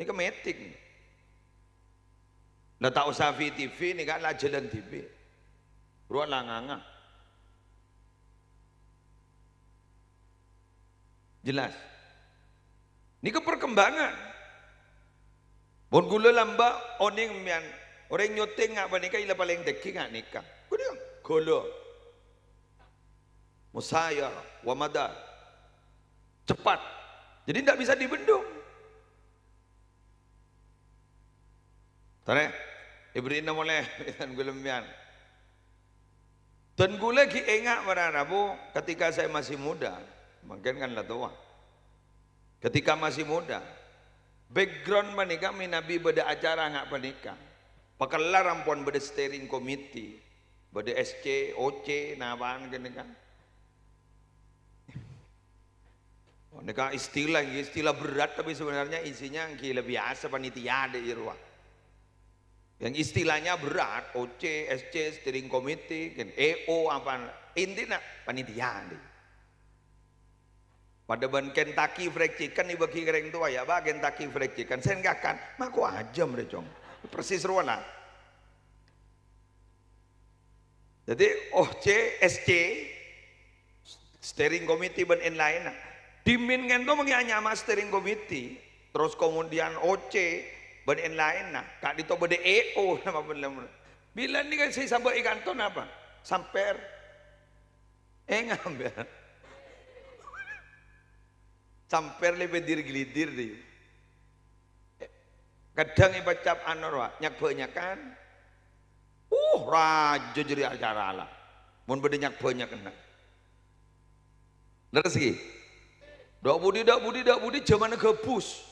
Ini ke matic. Lah tak usah VTV ini kan lah jalan TV. Ruang langanga. Jelas. Ini ke perkembangan. Bon gula lamba oning mian orang nyoting ngak panika ila paling deki ngak nikah. Kudiang gula. Musaya wa madar. Cepat. Jadi tidak bisa dibendung. Tare ibrina boleh dan gula mian. Dan gula ki engak pada Rabu ketika saya masih muda. Mungkin kan lah tua. Ketika masih muda, background menikah minabi beda acara ngak menikah. Pakelar ampun beda steering committee, beda SC, OC, nawan gini kan. Nikah istilah berat tapi sebenarnya isinya gila biasa panitia ada irwa. Yang istilahnya berat, OC, SC, steering committee, kan EO apa intinya panitia deh. Pada ban Kentucky Fried Chicken ibu kira tua ya, bah Kentucky Fried Chicken, saya enggak kan, maku aja mereka, persis ruana. Jadi OC, SC, steering committee ban lain, dimin kan tuh mengianya sama steering committee, terus kemudian OC, ban lain, kak dito bade EO nama benar. Bila ni kan saya sampai ikan tuh apa? Samper, ngambil. Samper lebih diri-gelidir deh. Kadang ibacap anor nyak banyak kan. Raja jadi acara lah. Mun beda nyak banyak kena. Leres ki. Dak budi zaman gebus.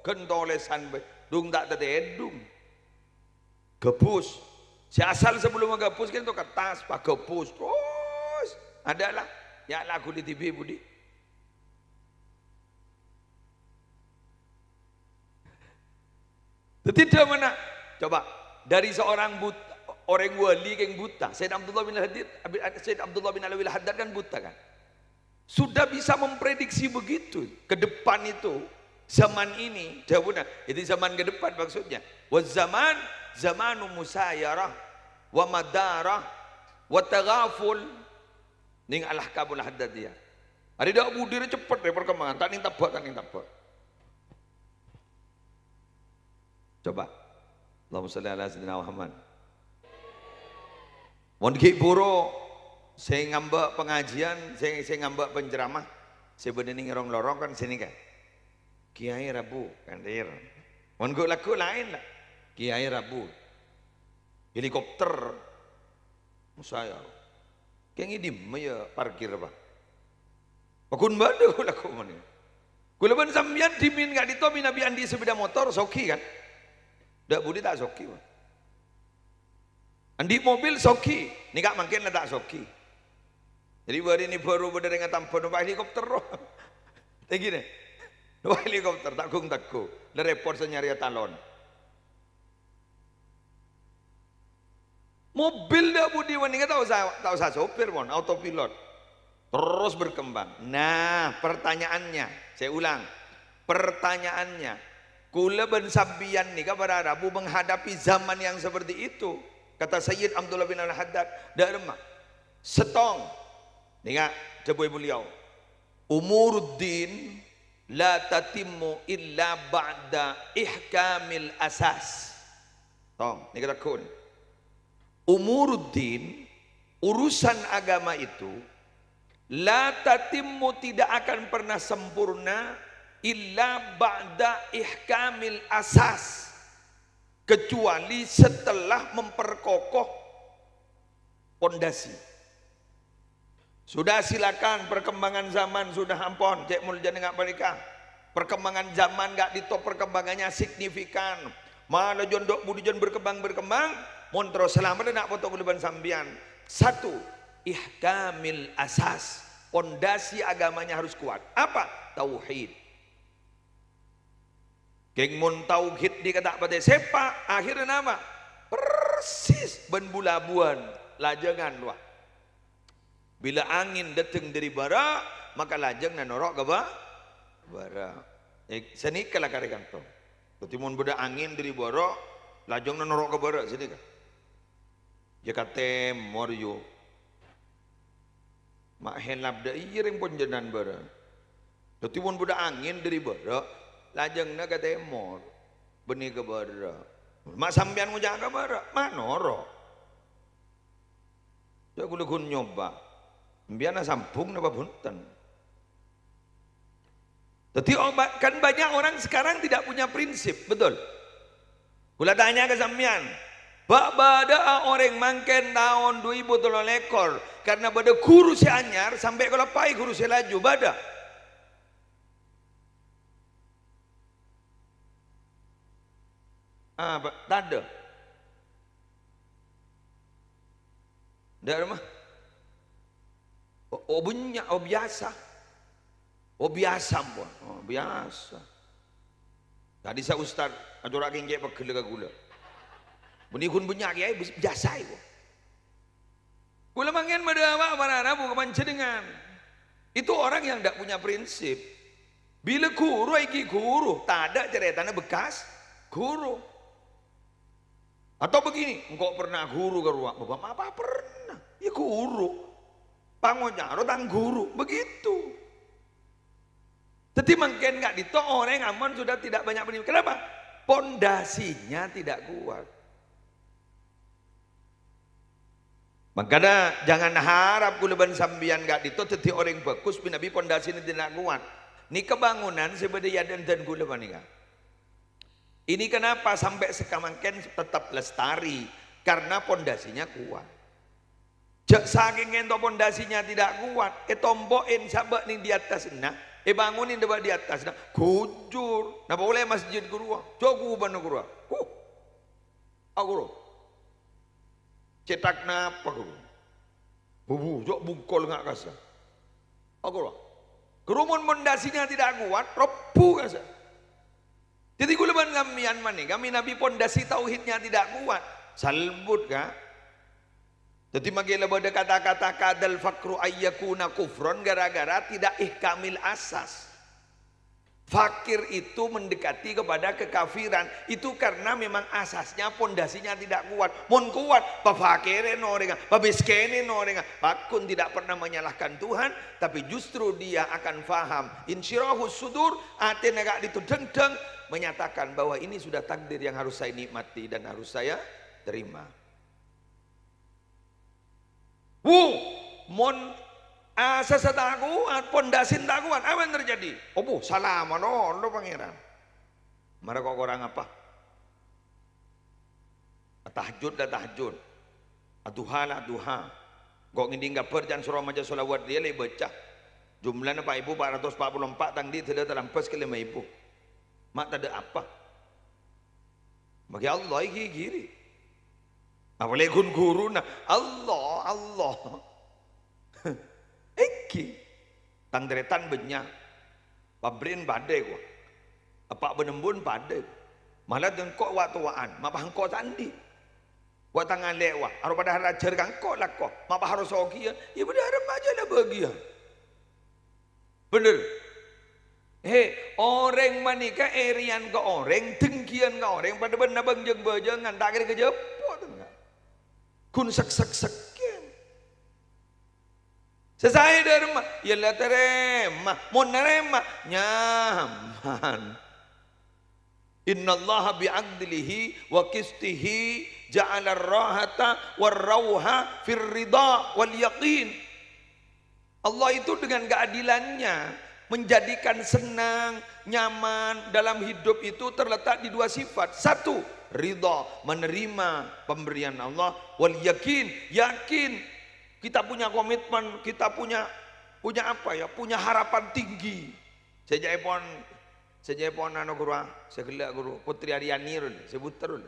Kentolesan be. Dung tak tedung. Gebus. Si asal sebelum gebus kan itu kertas pak gebus. Terus adalah ya lagu di TV budi. Tidak mana? Coba dari seorang buta, orang wali yang buta, Sayyid Abdullah bin Alwi al-Haddad kan buta kan? Sudah bisa memprediksi begitu ke depan itu zaman ini, jawabnya itu zaman ke depan maksudnya. Wa zamanu musayarah wa madarah wa taghaful ning al-ahkamul haddadiyah. Ada dak budir cepat deh perkembangan, tak ning tabak. Coba. Allahumma shalli ala sayyidina Muhammad. Mon ki buru saya ngambek pengajian, saya ngambek penceramah. Saya bening ngerong lorong kan sini kan. Kiai Rabu kan dir. Mon go lagu lain lah. Kiai Rabu. Helikopter saya. Kayak ngidim ya parkir apa. Pakun badu lagu mana. Kulaban sambian dimin gak ditomi Nabi Andi sepeda motor soki kan. Dak budi tak soki. Andi mobil soki, nikah makin tak soki. Jadi hari ini baru dengan tanpa numpak helikopter roh. Tak gini, numpak helikopter takung. Le report senyari talon. Mobil dak budi waninga tak usah sopir mon, autopilot. Terus berkembang. Nah pertanyaannya, saya ulang. Pertanyaannya. Kula ben sambian nih kepada Rabu menghadapi zaman yang seperti itu. Kata Sayyid Abdullah bin Al-Haddad, dak lemah. Setong. Nih jeboi beliau. Umuruddin la tatimmu illa ba'da ihkamil asas. Tong, nih kata kun. Umuruddin, urusan agama itu la tatimmu tidak akan pernah sempurna illa ba'da ihkamil asas, kecuali setelah memperkokoh pondasi. Sudah silakan perkembangan zaman sudah ampun cek muljan ngak menikah. Perkembangan zaman gak ditop perkembangannya signifikan. Malah jondok budijon berkembang montro selamat nak foto kuluban sambian. Satu, ihkamil asas, pondasi agamanya harus kuat. Apa? Tauhid. Geng mun tauhid dikata pada sepak akhirnya nama persis ben bulabuan lajangan luah. Bila angin datang dari barat maka lajang na norok ke barat. Seni kala karekan to. Ketimun beda angin dari barat lajang na norok ke barat sini kan. Ya kate moryo. Mak henlap da iring pun jenan barat. Ketimun beda angin dari barat lajang na ke timur benih ke barat mak sampean ngujak ke barat mak noro ya aku lekun nyoba biana sampung napa punten. Jadi kan banyak orang sekarang tidak punya prinsip, betul? Kula tanya ke sampean, bak bada orang mangken tahun 2003 karena bada guru si anyar sampai kalau pai guru si laju bada. Tak ada. Tidak ada mah. Oh banyak, oh biasa. Oh biasa pun, oh biasa. Tadi saya ustaz, ada orang yang kayak pegel gula. Benikun banyak ya, biasa itu. Gula mangen mada apa mana bu kemancengan. Itu orang yang tidak punya prinsip. Bila guru, iki guru, tak ada ceritanya bekas guru. Atau begini, engkau pernah guru ke ruang bapak apa pernah? Ya guru, pangonya rotang guru, begitu. Jadi mungkin nggak dito orang aman sudah tidak banyak pendidikan. Kenapa? Pondasinya tidak kuat. Makanya jangan harap kuleban sambian nggak dito. Jadi orang bagus, nabi pondasinya tidak kuat. Ini kebangunan sebenarnya dan kuleban ini. Ini kenapa sampai sekarang tetap lestari karena pondasinya kuat. Saking ento pondasinya tidak kuat, tombokin sabak nih di atas nah, bangunin debat di atas nah, kujur. Nah boleh masjid guru, jogu banu guru. Aku cetak napa guru? Bubu, jok bungkol nggak kasar. Aku kerumun pondasinya tidak kuat, repu kasar. Jadi kuleban kamian mana? Kami nabi pondasi tauhidnya tidak kuat. Salbut kah? Jadi magila pada kata-kata kadal fakru ayyakuna kufron gara-gara tidak ihkamil asas. Fakir itu mendekati kepada kekafiran itu karena memang asasnya pondasinya tidak kuat. Mun kuat, pafakirin orang, pabiskinin orang, pakun tidak pernah menyalahkan Tuhan, tapi justru dia akan faham. Insyirahus sudur, hati negak ditudeng-deng, menyatakan bahwa ini sudah takdir yang harus saya nikmati dan harus saya terima. Mon asas tak kuat, pondasin tak kuat, apa yang terjadi? Oh salah mano, lo pangeran. Mereka kok orang apa? Tahajud dah tahajud, aduha lah aduha. Kok ngindi ngaper jangan surah maja solawat dia lebih baca. Jumlahnya Pak Ibu 444 tang di tidak terlampas ke 5.000. Mak tak ada apa. Bagi Allah iki giri. Apalagi guru na Allah. Iki tandretan banyak. Pabrin badai gua. Apa benembun badai. Malah dengan kok watuan, mapah kok tandi. Wa tangan lewa, aro pada harajar kang kok lah kok. Mapah harus ogia, ya pada harap aja lah bagian. Bener. Orang manika erian ke orang, dengkian ke orang, pada benar bangjeng bajangan, tak kira kejepot. Kun sek-sek-sekian. Selesai dari rumah, ya lah terima, mau nerima, nyaman. Innallaha bi'adlihi wa qistihi ja'ala ar-rahata war-rauha fir ridha wal yaqin. Allah itu dengan keadilannya menjadikan senang, nyaman dalam hidup itu terletak di dua sifat. Satu, ridha, menerima pemberian Allah, wal yakin, yakin kita punya komitmen, kita punya apa ya? Punya harapan tinggi. Sejak pon anu guru, segelak guru Putri Aryani sebut terus.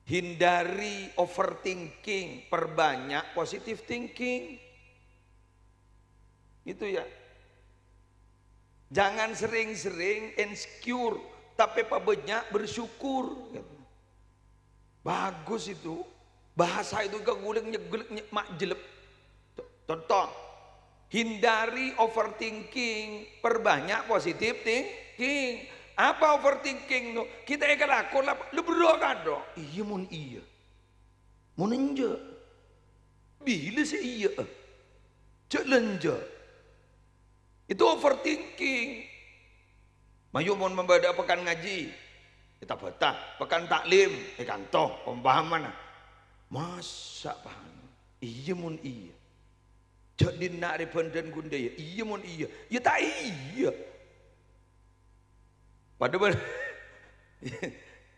Hindari overthinking, perbanyak positive thinking. Itu ya. Jangan sering-sering insecure, tapi banyak bersyukur. Bagus itu. Bahasa itu keguling nyegulek mak jelep. Contoh, hindari overthinking, perbanyak positif thinking. Apa overthinking no? Kita akan lakon lah, lebro kado. Iya mun iya. Mun enja. Bila sih iya. Cek lenja. Itu overthinking. Mayu mun membaca pekan ngaji, kita baca pekan taklim, kantoh pemahaman. Masa paham? Iya mun iya. Jadi nak rependan gundaya. Iya mun iya. Ya tak iya. Padahal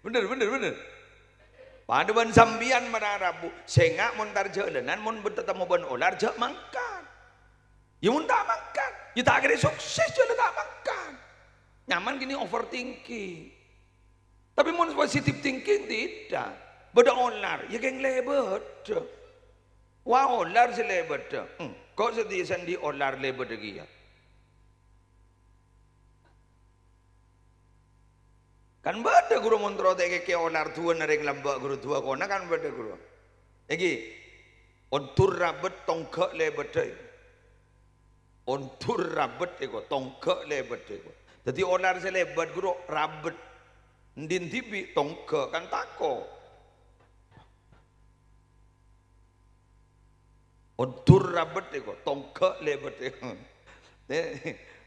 bener. Padahal sambian menarabu. Sengak mun tar jalanan mun bertemu ban olar jak mangkat. Ya mun tak mangkat. Ya tak kira sukses jalan tak mangkat. Nyaman gini overthinking. Tapi mun positive thinking tidak. Beda olar, ya geng lebet. Wah olar si lebet. Kok sedih sendi olar lebet lagi ya? Kan beda guru montro teke ke olar tua nareng lambak guru tua kona kan beda guru. Lagi, ontur rabet tongkak lebet. Ontur rabet ego tongkak lebet ego. Jadi olar si lebet guru rabet. Ndin tibi tongkak kan tako. Ontur rabet ego tongkak lebet ego.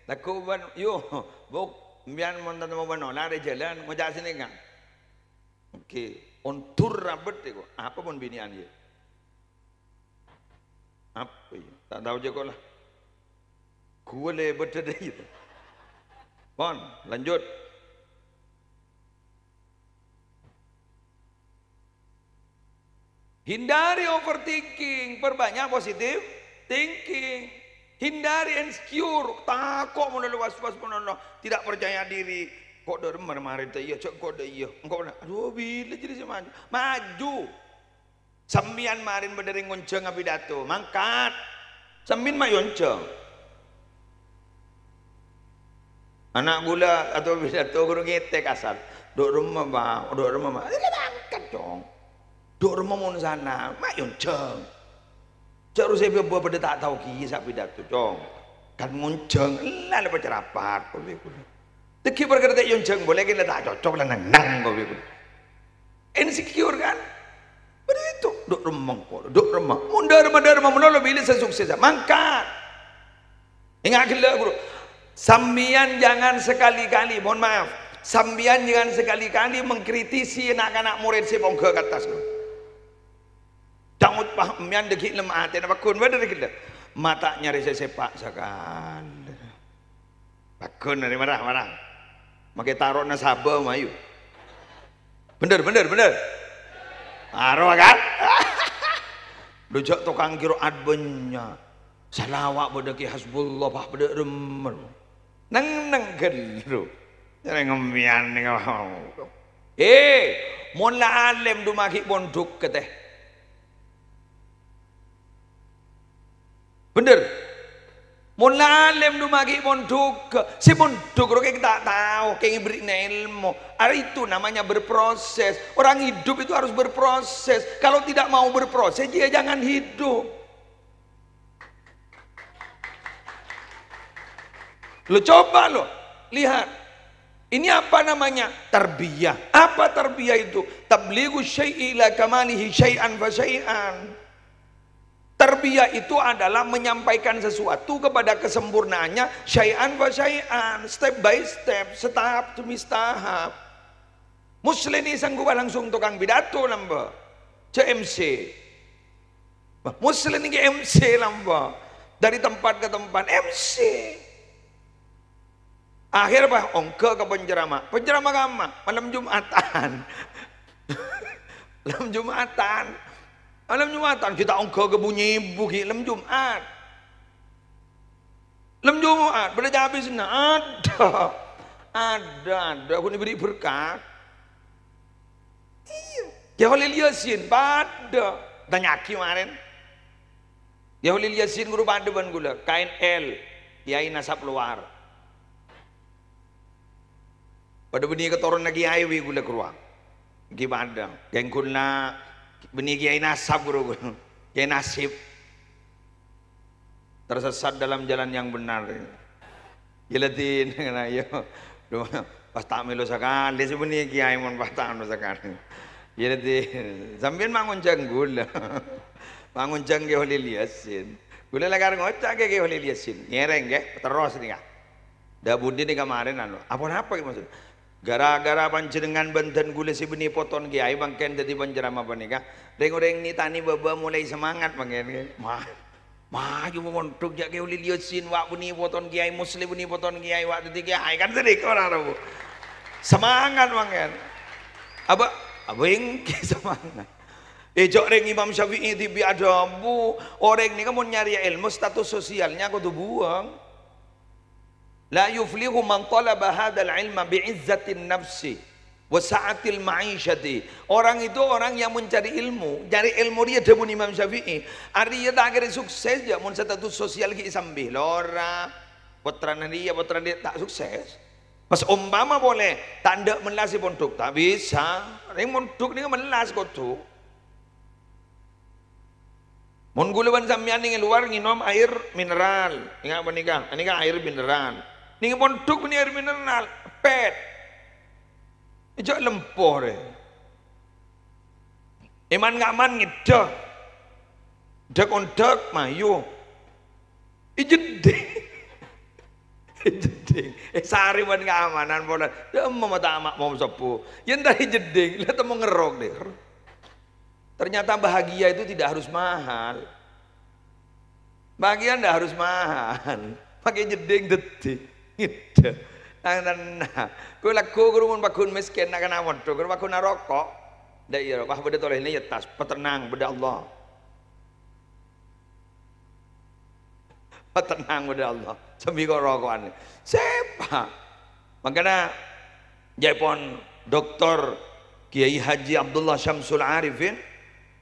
Tako ban yo bok bian montan mau banola ada jalan mau jalan sini kan. Oke, ontur rabet ego apa pun binian dia. Apa ya? Tak tahu je kau lah. Gua lebet ada itu. Pon, lanjut. Hindari overthinking, perbanyak positif thinking. Hindari insecure, takut menolong was-was menolong, tidak percaya diri. Kok dah kemarin tak iya, cak kok dah iya. Engkau nak, aduh bila jadi saya maju. Sambian marin berdering ngonceng apidato, mangkat. Sambian mayonceng. Anak gula atau pidato guru ngetek asal. Dok rumah bang, dok rumah bang. Mangkat dong. Dok rumah mau sana, mayonceng. Cak saya buat pada tak tahu kisah pidato dong. Kan ngonceng, lah lepas cerapat. Teki berkata yonceng boleh kita tak cocok lah nang kau biar. Insecure kan? Begitu. Dok remang kok, dok remang. Mundar menolong bila sesukses. Mangkat. Ingat gila guru. Sambian jangan sekali-kali, mohon maaf. Sambian jangan sekali-kali mengkritisi anak-anak murid si bongke ke atas. Jangan paham yang dekik lemah hati. Apa kun bener kita? Mata nyari sepak sekali. Bakun dari marah. Makai taruh nasabah mayu. Bener. Taruh kan? Dujak tukang kiroat banyak. Salawat bedaki hasbullah pah beda remer. Nang gelu. Jangan ngemian ni kau. Mon la alim du maki bonduk keteh. Bener. Mon la alim du maki bonduk. Si bonduk orang kita tak tahu, kayak beri ilmu. Itu namanya berproses. Orang hidup itu harus berproses. Kalau tidak mau berproses, dia jangan hidup. Lo coba lo, lihat. Ini apa namanya? Tarbiyah. Apa tarbiyah itu? Tablighu syai'i ila kamalihi syai'an fa syai'an. Tarbiyah itu adalah menyampaikan sesuatu kepada kesempurnaannya syai'an fa syai'an, step by step, setahap demi setahap. Muslim ini sanggup langsung tukang pidato lamba. MC. Muslim ini MC lamba. Dari tempat ke tempat MC. Akhir apa? Ongke ke penceramah. Penceramah kama malam Jumatan. Malam Jumatan kita ongke ke bunyi buki malam Jumat. Malam Jumat pada habis ada aku diberi berkat. Iya. Ya Holil Yasin pada tanyaki kemarin. Ya Holil Yasin guru pada ban gula KNL Kiai Nasab Luar. Pada benih keturun lagi ayu gula keruang. Gimana? Gengkulna benih kiai nasab guru. Kiai nasib. Tersesat dalam jalan yang benar. Gilatin kena yo. Pas tak melu sekali sebenarnya kiai mon pas tak melu sekali. Gilatin. Sampeyan mangun janggul. Mangun jangge oleh liasin. Gula lagar ngocak ke oleh liasin. Nyereng ke terus nih kah. Dah budi nih kemarin anu. Apa maksud? Gara-gara panjenengan benten gula si benih poton kiai bangken jadi penjerama panika. Reng-reng ni tani baba mulai semangat bangken. Maju montok jak oleh liasin wak benih poton kiai muslim benih poton kiai wak tadi kiai kan sedih orang tahu. Semangat bangken. Apa yang semangat? Jok reng Imam Syafi'i tibi ada bu orang ni kamu nyari ilmu status sosialnya aku tuh buang. La yuflihu man talaba hadzal ilma bi'izzatin nafsi wa sa'atil ma'isyati. Orang itu orang yang mencari ilmu, cari ilmu dia debun Imam Syafi'i. Artinya tak kira sukses ya mun status sosial ki sambih lora. Putrana dia tak sukses. Mas umpama boleh tak ndak melasi pondok tak bisa. Reng pondok ni melas kotu. Mun gulawan sampean ning luar nginom air mineral. Ingat apa nikah? Ini kan air mineral. Ning pondok ni air mineral, pet. Ijak lempoh re. Iman ngaman ngedah. Dak ondak mayu. Ijeding. Ijeding. Sari wan keamanan bola. Dem mata amak mau sepuh. Yen dah ijeding, lihat mau ngerok deh. Ternyata bahagia itu tidak harus mahal. Bahagia tidak harus mahal. Pakai jeding detik. Gitu. Nah, kau laku kerumun bakun miskin nak kena montok, kau bakun rokok. Dah iya, bah beda toleh ini tas petenang beda Allah. Petenang beda Allah. Sambil kau rokokan. Siapa? Makanya Jepon Doktor Kiai Haji Abdullah Syamsul Arifin.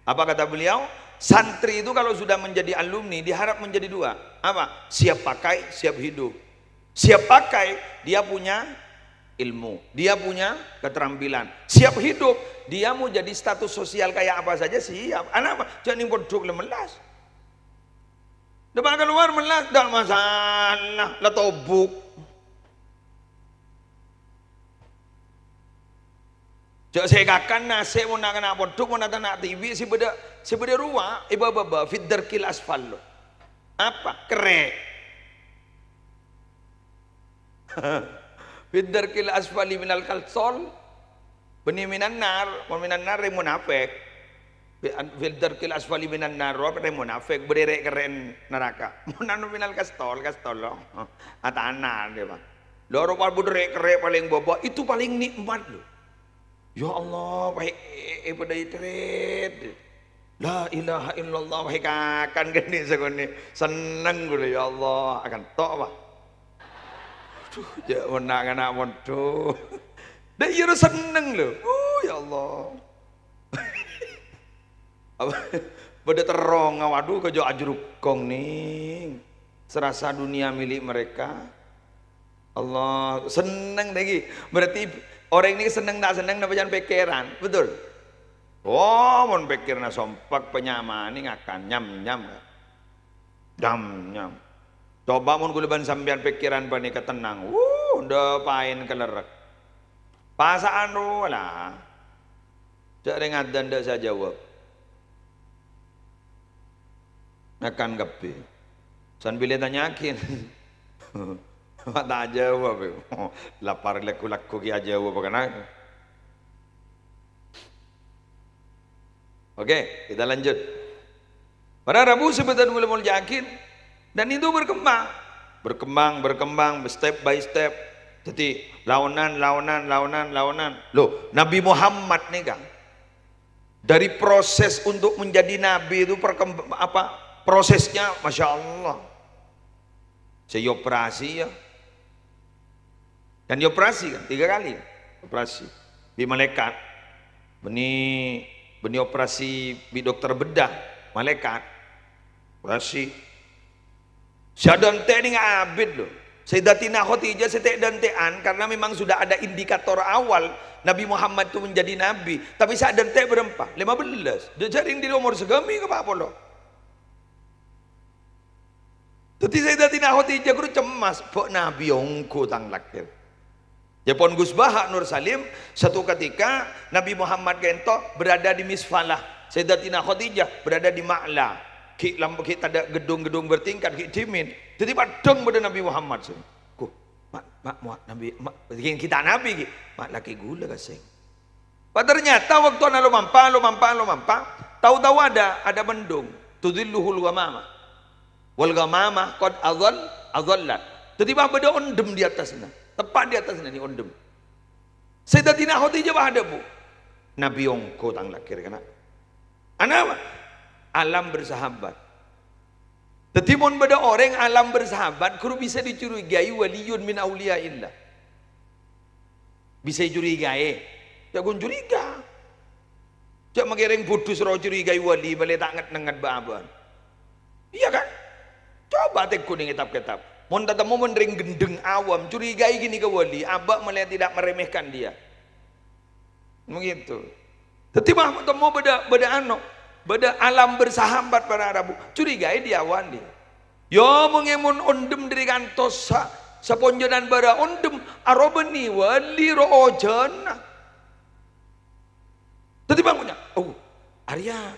Apa kata beliau? Santri itu kalau sudah menjadi alumni diharap menjadi dua. Apa? Siap pakai, siap hidup. Siap pakai, dia punya ilmu, dia punya keterampilan. Siap hidup, dia mau jadi status sosial kayak apa saja siap. Anak apa? Jangan bodoh lemelas. Depan keluar melas, dah masalah, lah tobuk. Jok saya kakan nasi mau nak kena bodoh, mau nak TV si beda ruang, iba fidder kil asfal lo. Apa? Kerek. Fidder kil asfali minal kalsol, benih minan nar yang munafik. Fidder kil asfali minan nar, apa yang munafik bererek keren neraka. Munanu minal kastol lo, atana dia bang. Loro par bererek keren paling bobo itu paling nikmat lo. Ya Allah, baik pada itret. La ilaha illallah, baik akan gini segini seneng gue ya Allah akan tok pak. Jangan nak monto. Dah iya seneng loh. Ya Allah. Pada terong waduh kejo ajrukong nih. Serasa dunia milik mereka. Allah seneng lagi. Berarti orang ini seneng tak seneng napa jangan pikiran. Betul. Oh, mon pikirna sompak penyamaan ini akan nyam. Coba mun gulaban sampean pikiran bani ketenang. Udah pain kelerek. Pasaan lah. Cak rengat dan dak saya jawab. Akan gapi. San bila tanyakin. Tak jawab. Lapar laku ki jawab kan. Oke, kita lanjut. Pada Rabu sebetulnya mulai yakin. Dan itu berkembang step by step. Jadi lawanan. Loh, Nabi Muhammad nih kan. Dari proses untuk menjadi nabi itu prosesnya Masya Allah. Saya operasi ya. Dan dioperasi kan 3 kali. Operasi di malaikat. Beni operasi di dokter bedah malaikat. Operasi Syadon teh ini abid loh. Sayyidatina Khadijah setek dan tean karena memang sudah ada indikator awal Nabi Muhammad itu menjadi nabi. Tapi saat dan tek berapa? 15. Dia jaring di umur segami ke apa lo? Jadi Sayyidatina Khadijah guru cemas, pok nabi ongko tang lakir. Japon Gus Bahak Nur Salim satu ketika Nabi Muhammad gento berada di Misfalah, Sayyidatina Khadijah berada di Ma'la. Kita ada gedung-gedung bertingkat, dimin. Jadi padang pada Nabi Muhammad. Ku, mak Nabi, kita Nabi, mak laki gula kasih. Ternyata waktu lo mampa, tahu-tahu ada mendung. Tudilluhul ghamama. Wal ghamama qad adallat. Jadi bah beda ondem di atasnya. Tepat di atasnya ni ondem. Sayyidatina Khadijah bah ada bu. Nabi ongko tang lakir kana. Ana alam bersahabat. Tetimun beda orang alam bersahabat, kru bisa dicurigai waliyun min auliyaillah. Bisa dicurigai. Jangan curiga. Jangan mengiring putus roh curigai wali, boleh tak nget-nget baban. Iya kan? Coba tek kuning kitab-kitab. Mun tetamu menering gendeng awam, curigai gini ke wali, abak melihat tidak meremehkan dia. Begitu. Tetimu temu beda ano. Beda alam bersahabat para Arabu curigai dia wali yo mengemun ondem dari kantos saponjonan bara ondem arobeni wali roojana tadi bangunnya oh Arya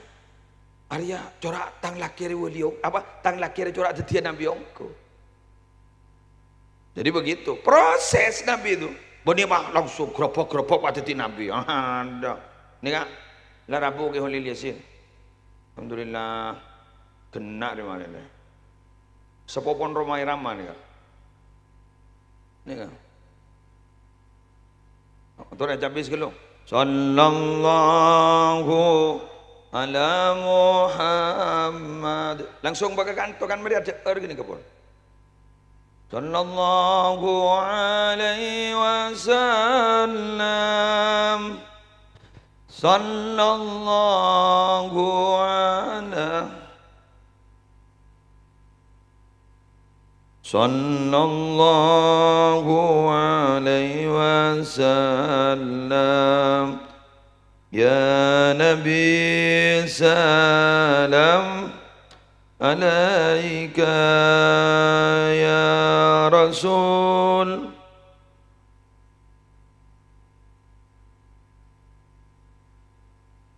corak tang lakir wali apa tang lakir corak detia Nabi ongko jadi begitu proses Nabi itu boni mah langsung gropok wadeti Nabi ada nih kak larabu ke Holil Yasin. Alhamdulillah kena di mana ni? Sepopon Roma Irama ni kan? Ni kan? Tuh dah habis ke lu? Sallallahu ala Muhammad. Langsung pakai kantokan mereka gini ke pun. Sallallahu alaihi wasallam. Sallallahu ala Sallallahu alaihi wasallam Ya Nabi salam alaika ya Rasul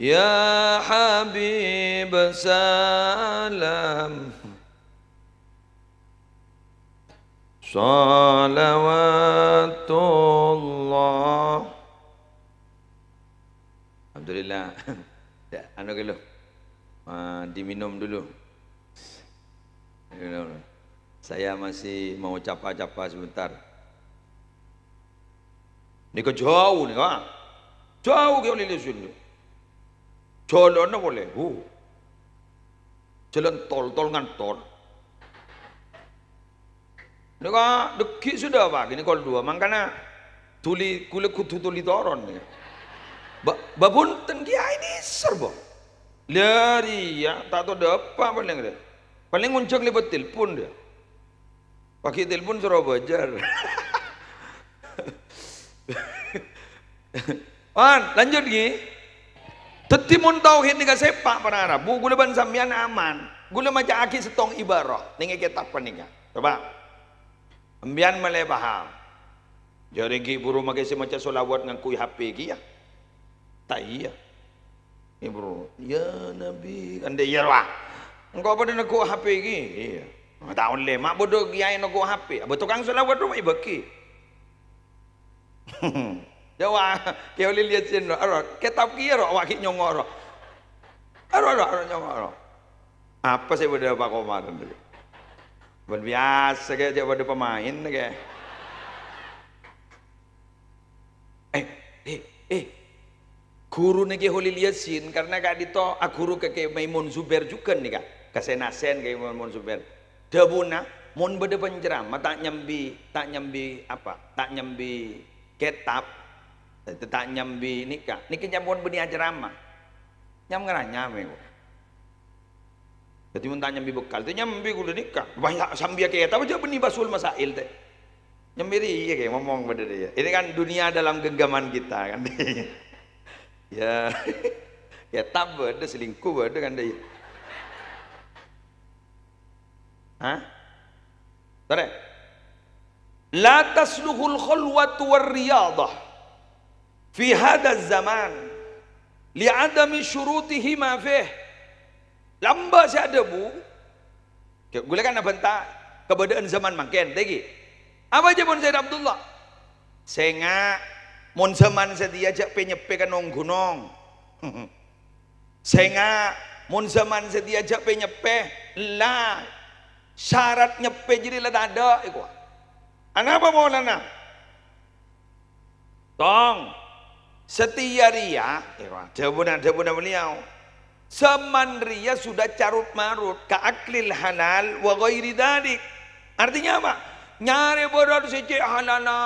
Ya Habib salam Salawatullah Alhamdulillah anu dulu diminum dulu saya masih mau capa-capa sebentar ini ke jauh nih kan jauh ke oleh sini jalan boleh, jalan tol ngantor. Ini kan dekik sudah pak, ini kalau dua, makanya tuli kulit kutu tuli toron nih. Babun tenggia ini serba, lari ya, tak tahu apa paling dia, paling muncul lewat telepon dia, pakai telepon suruh bajar. Lanjut gini. Tetimun tauhid ni sepak para Arabu gula ban sambian aman gula maca aki setong ibarah ninge kitab paninga coba ambian male paham jare gi buru make se maca selawat ngangkui HP gi ya tak iya bro ya Nabi ande ya wah engko pada nak HP gi iya tak oleh mak bodoh kiai nak HP betul kang selawat rumah ibaki Jawa, kau lihat sini, kitab kira awak nyongor, nyongor. Apa sih pada Pak Komar dulu? Biasa kayak pada pemain kayak. Guru nih Holil Yasin karena kak dito, guru ke Maimun Zubair juga nih kak, kesenasen kayak Maimun Zubair. Dabuna, mon beda penceramah tak nyambi kitab. Tak nyambi nikah nyambon beni ceramah nyam ngeranya mego jadi mun tak nyambi bekal itu nyambi kudu nikah banyak sambia kayak tahu aja beni basul masail teh Nyembiri ya kayak ngomong pada dia. Ini kan dunia dalam genggaman kita kan. Ya. Ya tak ada selingkuh ada kan dia. Hah? Tare. La tasluhul khulwatu war riyadah fi hadha zaman li'adami syurutihi ma fih. Lamba si ada bu. Gula kan abanta keberadaan zaman makin lagi. Apa aja pun Sayyid Abdullah? Senga mon zaman sedia jak penyepe kan nong gunung. Senga mon zaman sedia jak penyepe lah syarat nyepe jadi lah ada iku. Anapa maulana? Tong setia ria, jabuna beliau. Zaman ria sudah carut marut ka aklil halal wa ghairi dzalik. Artinya apa? Nyari bodoh sejak halana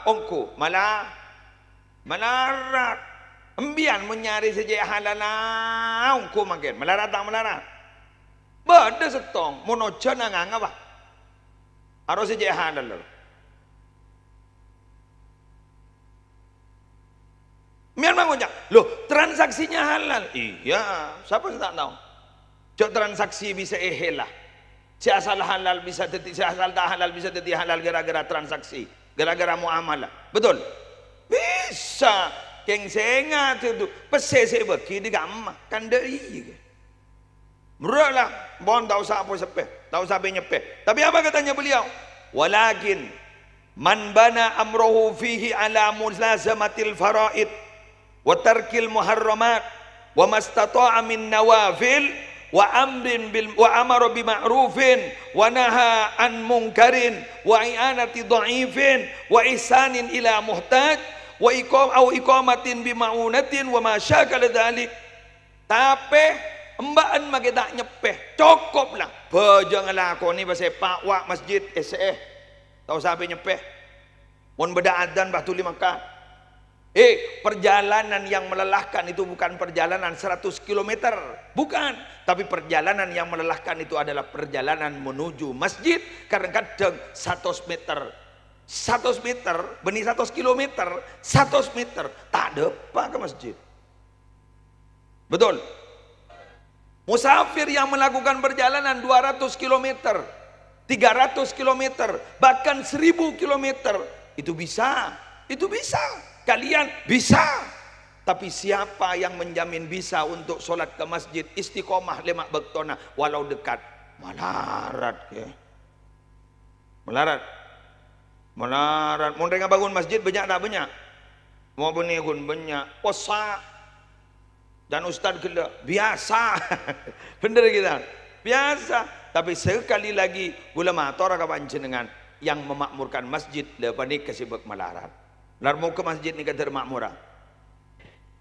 ongku malah melarat embian menyari sejak halana ongku makin melarat tak melarat bada setong monojon ngang apa harus sejak halal mian bangunnya loh transaksinya halal iya siapa yang tak tahu cok transaksi bisa lah. Si asal halal bisa jadi, si asal tak halal bisa jadi halal gara-gara transaksi, gara-gara muamalah. Betul? Bisa. Keng senga tu pesese bagi di gamma kan dari. Murahlah, bon tak usah apa sepe, tak usah nyepe. Tapi apa katanya beliau? Walakin man bana amrohu fihi ala mulazamatil faraid wa tarkil muharramat wa mastata'a min nawafil wa amara bima'rufin wa naha an munkarin wa i'anati dha'ifin wa ihsanin ila muhtaj wa iqamatin bima'unatin wa ma syakala dzalik. Tapi embaan mage tak nyepeh cukup lah bejang lakoni base pak wa masjid tau sampai nyepeh mun beda adzan batu 5 rakaat. Perjalanan yang melelahkan itu bukan perjalanan 100 km, bukan. Tapi perjalanan yang melelahkan itu adalah perjalanan menuju masjid. Kadang-kadang 100 meter, 100 meter, benih 100 km, 100 meter, tak depan ke masjid. Betul. Musafir yang melakukan perjalanan 200 km, 300 km, bahkan 1000 km, itu bisa, itu bisa. Kalian bisa, tapi siapa yang menjamin bisa untuk sholat ke masjid istiqomah lemak bektona walau dekat? Melarat ke? Melarat, melarat. Mau mereka bangun masjid banyak tak banyak? Mau bangun banyak. Posa dan ustad gila biasa, bener kita biasa. Tapi sekali lagi ulama tora kapanjenengan yang memakmurkan masjid lepas ni kesibuk melarat. Lar mau ke masjid ni kata makmurah.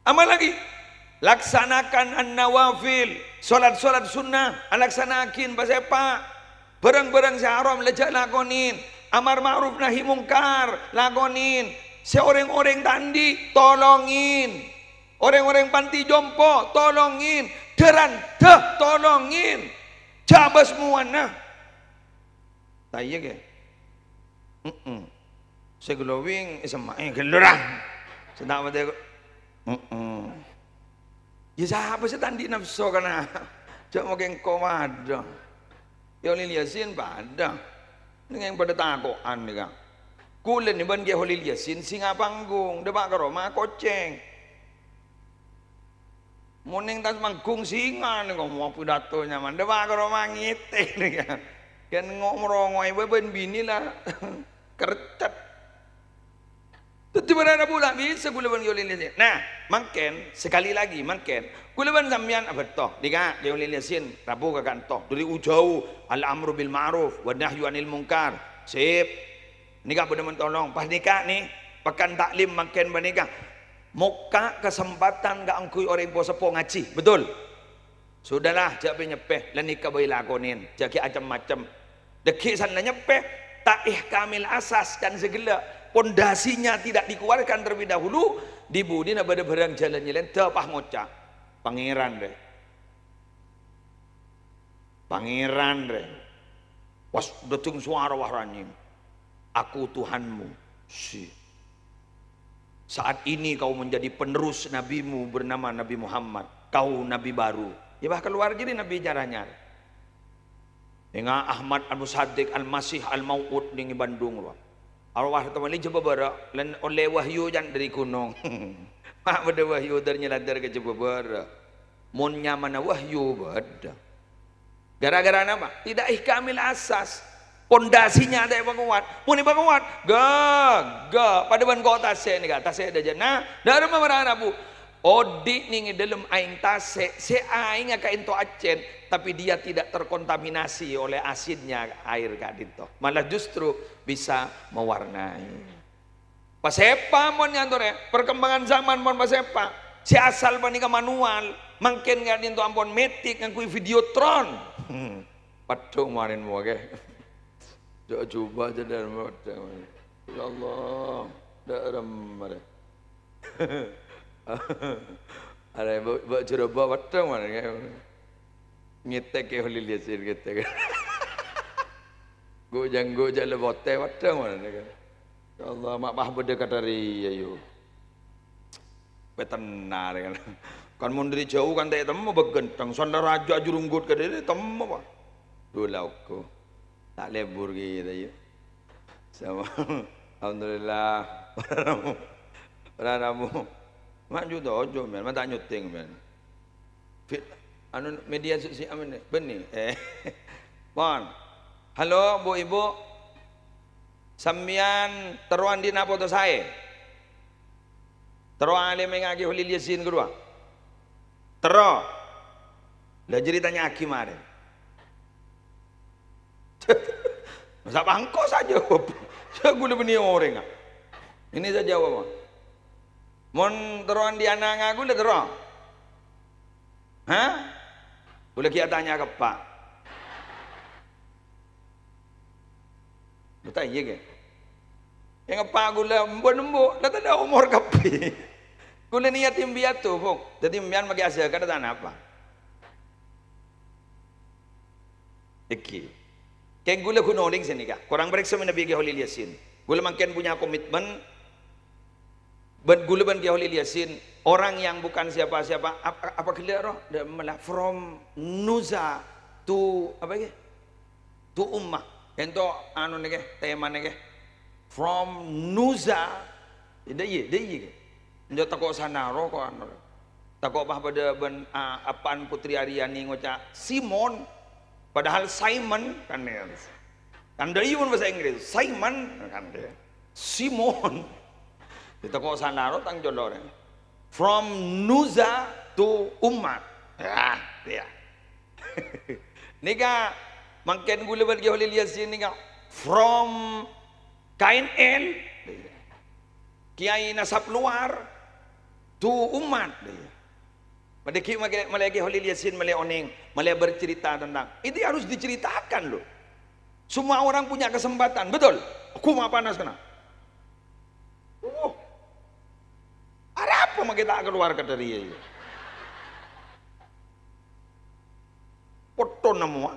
Amal lagi, laksanakan an-nawafil, solat-solat sunnah, laksanakin basepa, barang-barang seharam lejak lakonin, amar ma'ruf nahi mungkar lakonin, seorang-orang tandi tolongin, orang-orang panti jompo tolongin, deran dah tolongin, jabas muana. Tanya ke? Segelowing sama gelurang sedang mati ya siapa sih tandi nafsu kana cak mau keng komada ya Holil Yasin pada dengan yang pada takoan nih kang kulen nih ban dia Holil Yasin singa panggung depak ke Roma koceng muning tas manggung singa nih kang mau pidatonya man depak ke Roma ngite nih kan ngomong-ngomong ben bini lah kercat. Tentu berada pula bisa kulaban Holil Yasin. Nah, makin sekali lagi makin kulaban sampean betul. Dika Holil Yasin Rabu ke kantor dari ujau al-amru bil ma'ruf wa nahyu anil munkar. Sip. Nikah benar mentolong. Pas nikah nih pekan taklim makin bernikah. Muka kesempatan gak angkui orang posepo ngaji. Betul. Sudahlah jak nyepeh lan nikah bae lakonin. Jaki macam-macam. Deki sana nyepeh tak ihkamil asas dan segala pondasinya tidak dikeluarkan terlebih dahulu dibudi na pada barang jalan jalan tepah ngocak pangeran was detung suara wahranyim Aku Tuhanmu. Saat ini kau menjadi penerus nabimu bernama Nabi Muhammad. Kau nabi baru. Ya bah keluar jadi nabi jaranya. Dengan Ahmad Al-Musaddiq Al-Masih Al-Mau'ud di Bandung. Arwah teman ini coba bara oleh wahyu jan dari gunung. Mak beda wahyu dari nyeladar ke coba bara. Monnya mana wahyu beda. Gara-gara nama tidak ihkamil asas. Pondasinya ada yang kuat. Mun iba kuat, gak pada ban kota tase ni tase ada jana. Dari mana Rabu? Odi ning dalam aing tase, se aing ka ento acen, tapi dia tidak terkontaminasi oleh asidnya air kadito. Malah justru bisa mewarnai. Pasepa mon nyantore, perkembangan zaman mon pasepa. Si asal panika manual, mungkin nggak dinto ampun metik ngakui videotron. Padung marin mo ke. Coba aja dari mana? Ya Allah, dalam mana? Ada buat coba watang mana? Nyetek ke holil yasir kita. Gojang lebote watang mana? Ya Allah, mak bah beda katari ayo. Betenar kan. Kan mundiri jauh kan tak temu begentang. Sondar raja jurunggut ke dia temu apa? Dulau ko. Tak lebur gitu ya. Sama alhamdulillah para namu maju dojo men mata nyuting men fit anu media sosial men benih bon halo bu ibu sambian teruan dina foto saya teruan alim ngagi hulil yasin kedua tero lah ceritanya aki kemarin. Masa bangko saja. Saya gula benih orang. Ini saja jawab. Mon teruan di anak aku le teruan. Hah? Boleh kita tanya ke Pak. Betul iya ke? Yang Pak gula embo, dah ada umur kapi. Gula niat imbiat tu, pok. Jadi imbian bagi hasil kada tanah apa? Iki. Kayak gula kunoling sini kak, korang beriksa menabi ke Holil Yasin. Gula makin punya komitmen, gula ban ke Holil Yasin. Orang yang bukan siapa-siapa, apa kira roh? Malah from nuza to apa ke? To ummah. Ento anu nege, tema nege. From nuza, ida ye. Endo tako sana roh ko anu. Tako bah pada ban apaan Putri Aryani ngoca Simon. Padahal Simon kan dia. Kan dari pun bahasa Inggris. Simon kan dia. Simon. Kita kok sanaro tang jolor. From Nuza to Umat. Ya, dia. Nika makin gula bagi Holil Yasin nika from Kain El Kiai nasab luar to Umat dia. Mereka malagi Holil Yasin malai oning, malai bercerita tentang itu harus diceritakan loh. Semua orang punya kesempatan, betul? Aku mau panas kena. Ada apa mak kita keluar ke dari itu? Foto nama.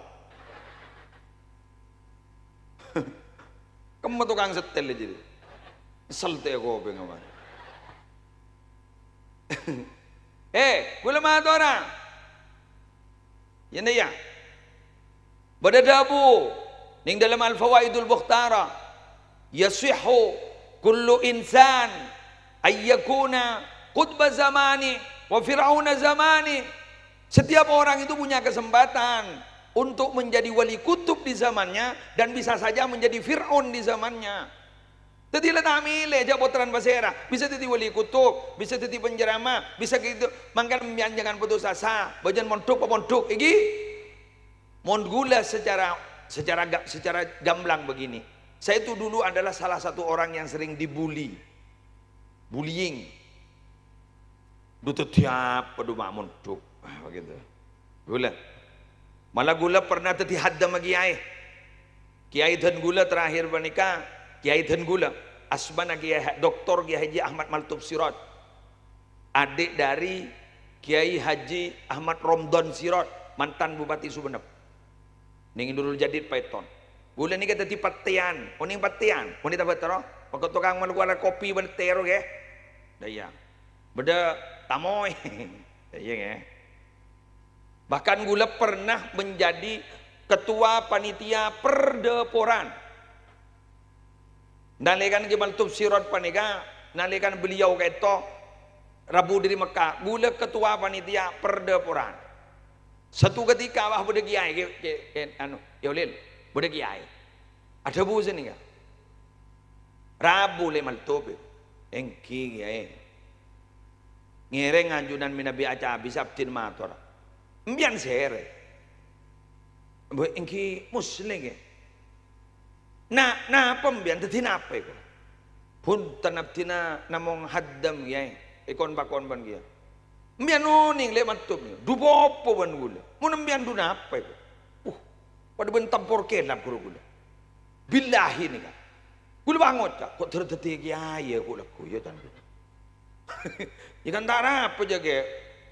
Kamu tukang setel jadi. Selte aku pengen. Gula mata orang. Yan ya. Badadabu ning dalam Al-Fawaidul Mukhtara yasihhu kullu insan ay yakuna qutba zamani wa fir'auna zamani. Setiap orang itu punya kesempatan untuk menjadi wali kutub di zamannya dan bisa saja menjadi Fir'aun di zamannya. Jadi letak milih jabatan basera, bisa jadi wali kutub, bisa jadi penjerama, bisa gitu. Mangkan jangan putus asa, bajan mondok iki. Mondgula secara gamblang begini. Saya itu dulu adalah salah satu orang yang sering dibully. Bullying. Dutut tiap padu mak mondok. Begitu. Gula. Malah gula pernah tadi haddam lagi Kiai dan gula terakhir bernikah. Kiai dan gula asbana Kiai Dr. Kiai Haji Ahmad Maltub Sirot, adik dari Kiai Haji Ahmad Romdon Sirot, mantan Bupati Sumeneb ning Nurul Jadid Paiton. Gula ni kata ti patian, oning patian, oni tabat taro, pagka tukang maluwala kopi bertero ke, daya, beda tamoy, daya ke. Bahkan gula pernah menjadi ketua panitia perdeporan. Nalikan gimal tufsirat panika, nalikan beliau keto Rabu dari Mekah, gula ketua panitia perdeporan. Satu ketika wah budak kiai anu Yaulil budak kiai ada bu sini kan Rabu le maltobe engki kiai ngereng anjunan minabi aca bisa abdin mator mbian sere bu engki muslim ke na pembian tadi napa ko pun tanabtina namong haddam kiai ikon bakon ban kiai mbian noning le matop ni dupopo ban gula mun mbian du napa ko pada bentampor kelap gula billahi ni kan gula bangot kok terdeti kiai ko laku ya tan ikan tara apa jage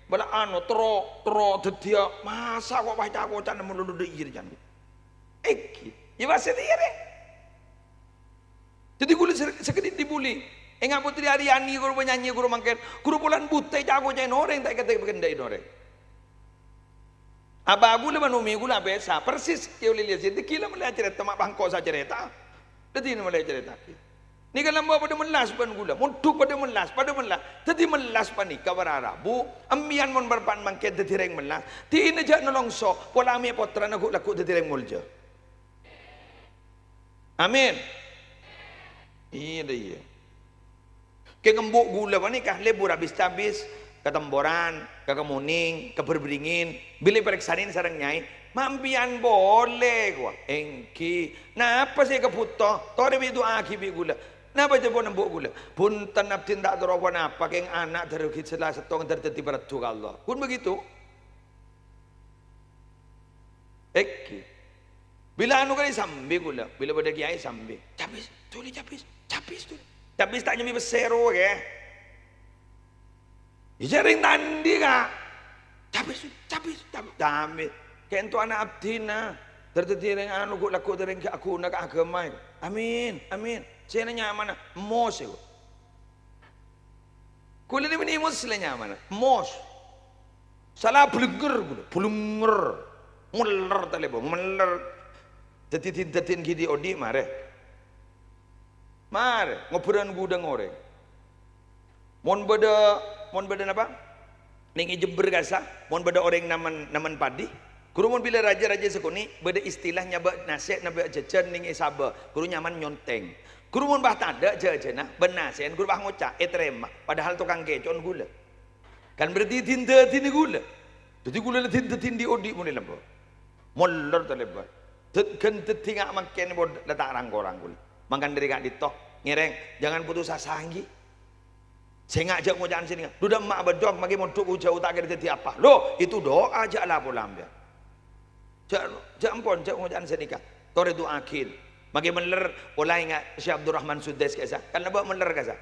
bala anu tro dedia masa kok baca ko can mun lu deir jan iki ya base dire jadi gula sekedit dibuli enggak putri Ariani guru penyanyi guru mangken guru bulan butai jago jai noreng tak kata bekendai noreng abagu le manumi gula besa persis keu lilia sini kila mulai cerita mak bangko sa cerita dadi mulai cerita ni kalau mau pada melas ban gula muntuk pada melas dadi melas pani kawarara bu ambian mon berpan mangken dadi reng melas ti ina jak nolongso pola mi potra na laku dadi reng mulja amin iya dia ke ngembuk gula pani kah lebur habis ke temboran, ke kemuning, ke berbringin, bila periksain sarang nyai, mampian boleh gua, engki, napa sih keputo, tore itu akibi gula, napa jebo nembuk gula, pun tanap tindak terokan apa, keng anak terukit setelah setong terteti beratu Allah, pun begitu, engki, bila anu kali sambil gula, bila pada kiai sambil, capis tuh, capis tak nyami besero ya. Jaring tandi kak, capis, kento anak abdina, terteti anu gua laku tereng ke aku nak agama, amin, saya nyaman, mos itu, kulit ini muslim nyaman, mos, salah bulunger, muler talebo, tetin gidi odi mare, ngobrol gudang orang. Mon beda apa? Ning Jember gasa, mon beda orang naman padi. Guru mon bila raja sekuni beda istilahnya ba nasihat nabe jajan ning isaba. Guru nyaman nyonteng. Guru mon bah tada jajana benasihan guru bah ngocak etrema padahal tukang kecon gula. Kan berarti tinta tini gula. Jadi gula tinta tindi odi mun lembo. Moller telebat. Kan tetingak makin bod letak rang-orang gula. Makan dari kak ditoh ngereng jangan putus asa anggi. Saya ngajak ngojaan sini, duda emak bedok magi montuk jauh tak kira jadi apa. Loh, itu doa aja lah pola ambil. Jak ampun, jak ngojaan sini kan. Tore itu akhir. Magi meler, pola ingat Syekh Abdurrahman Sudais kesa. Kan lebak meler kesa.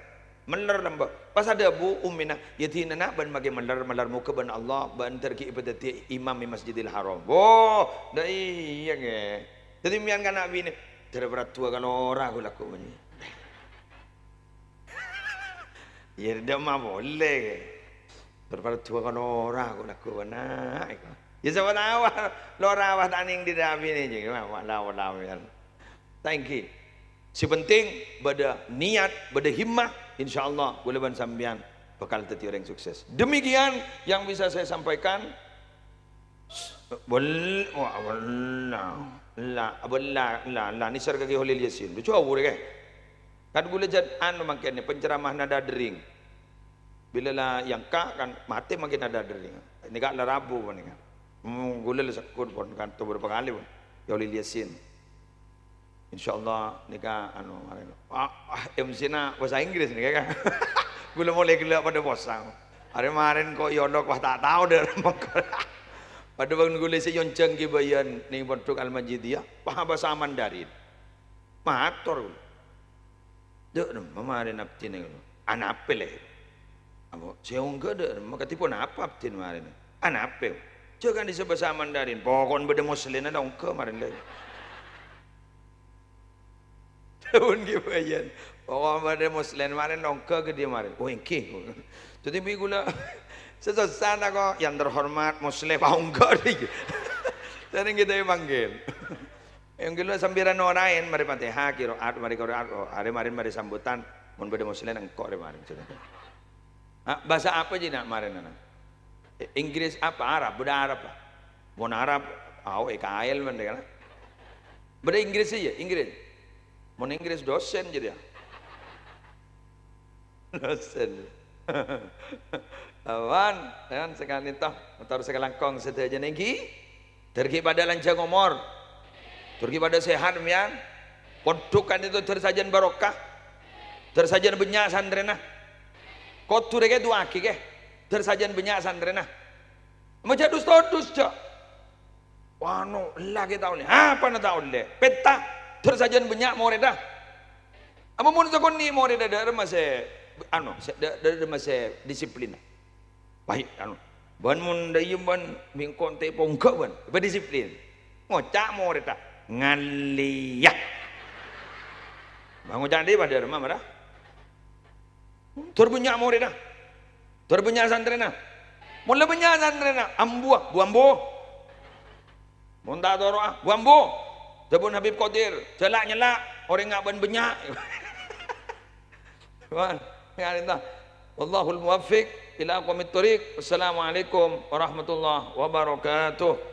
Meler lembak. Pas ada bu ummina, yatina nak ban magi meler muka ban Allah ban terki ibadati imam di Masjidil Haram. Oh, dah iya ke. Jadi mian kan nak bini. Terberat tua kalau orang aku laku bunyi. Ya dah mah boleh. Terberat tua kalau orang aku laku benar. Ya siapa tahu lora taning di dalam ini je. Lawa ya. Thank you. Si penting beda niat, beda himmah, insyaallah boleh ban sambian bakal jadi orang sukses. Demikian yang bisa saya sampaikan. La nisar kaki holil yasin. Lucu awur ke? Kan boleh jadi anu makin penceramah nada dering. Bila lah yang kak kan mati makin nada dering. Ini kak lah Rabu kan. Gula lah sakut pun kan tu beberapa kali pun. Holil yasin. InsyaAllah nikah anu MC na bahasa Inggris nih kan. Gula mulai gila pada bosang. Hari kemarin kok yondok wah tak tahu deh. Pada bangun gula si yonceng kibayan nih bentuk Al-Majidiyah paham bahasa Mandarin. Mator gula. Dek kemarin abtin nih. Anak apa leh? Apa? Saya enggak deh. Maka tipu apa abtin kemarin? Anak apa? Jangan disebut bahasa Mandarin. Pokoknya beda Muslim ada ongke kemarin leh. Pun gibayan. Orang pada Muslim kemarin nongke ke dia kemarin. Oh engke. Jadi gula sesuatu kok yang terhormat Muslim enggak dia. Sering kita panggil. Yang gila sambiran orang mari Fatihah qiraat mari qiraat hari-hari mari sambutan mun bade Muslim engkau kemarin. Bahasa apa je nak kemarin anak? Inggris apa Arab? Beda Arab lah. Mun Arab EKL man dia kan. Beda Inggris saja, Inggris. Mun Inggris dosen je dia. Dosen. Awan, dan sekali toh motor sekalangkong sedaja nengki. Tergi pada lanjang umur. Tergi pada sehat mian. Podukan itu tersajan barokah. Tersajan banyak sandrena. Kotu reke dua aki ke. Tersajan banyak sandrena. Macam dus cak. Wano lagi tahu ni. Apa nak tahu le? Peta tersajan banyak more dah. Apa mun sakon ni more dah ada masih ada masih disiplin. Baik anu. Ban mun dayum ban bingkon te pongkak ban. Berdisiplin. Ngocak more dah. Ngaliyak. Bangun jadi pada rumah marah. Terbanyak more dah. Terbanyak santrena. Mula banyak santrena. Ambuah, buambo. Munta doroah, buambo. Tebun Habib Qadir, celak nyelak, orang ngak ban banyak. Wan, ngarita. Wallahul muwaffiq ila aqwamit thoriq. Wassalamualaikum warahmatullahi wabarakatuh.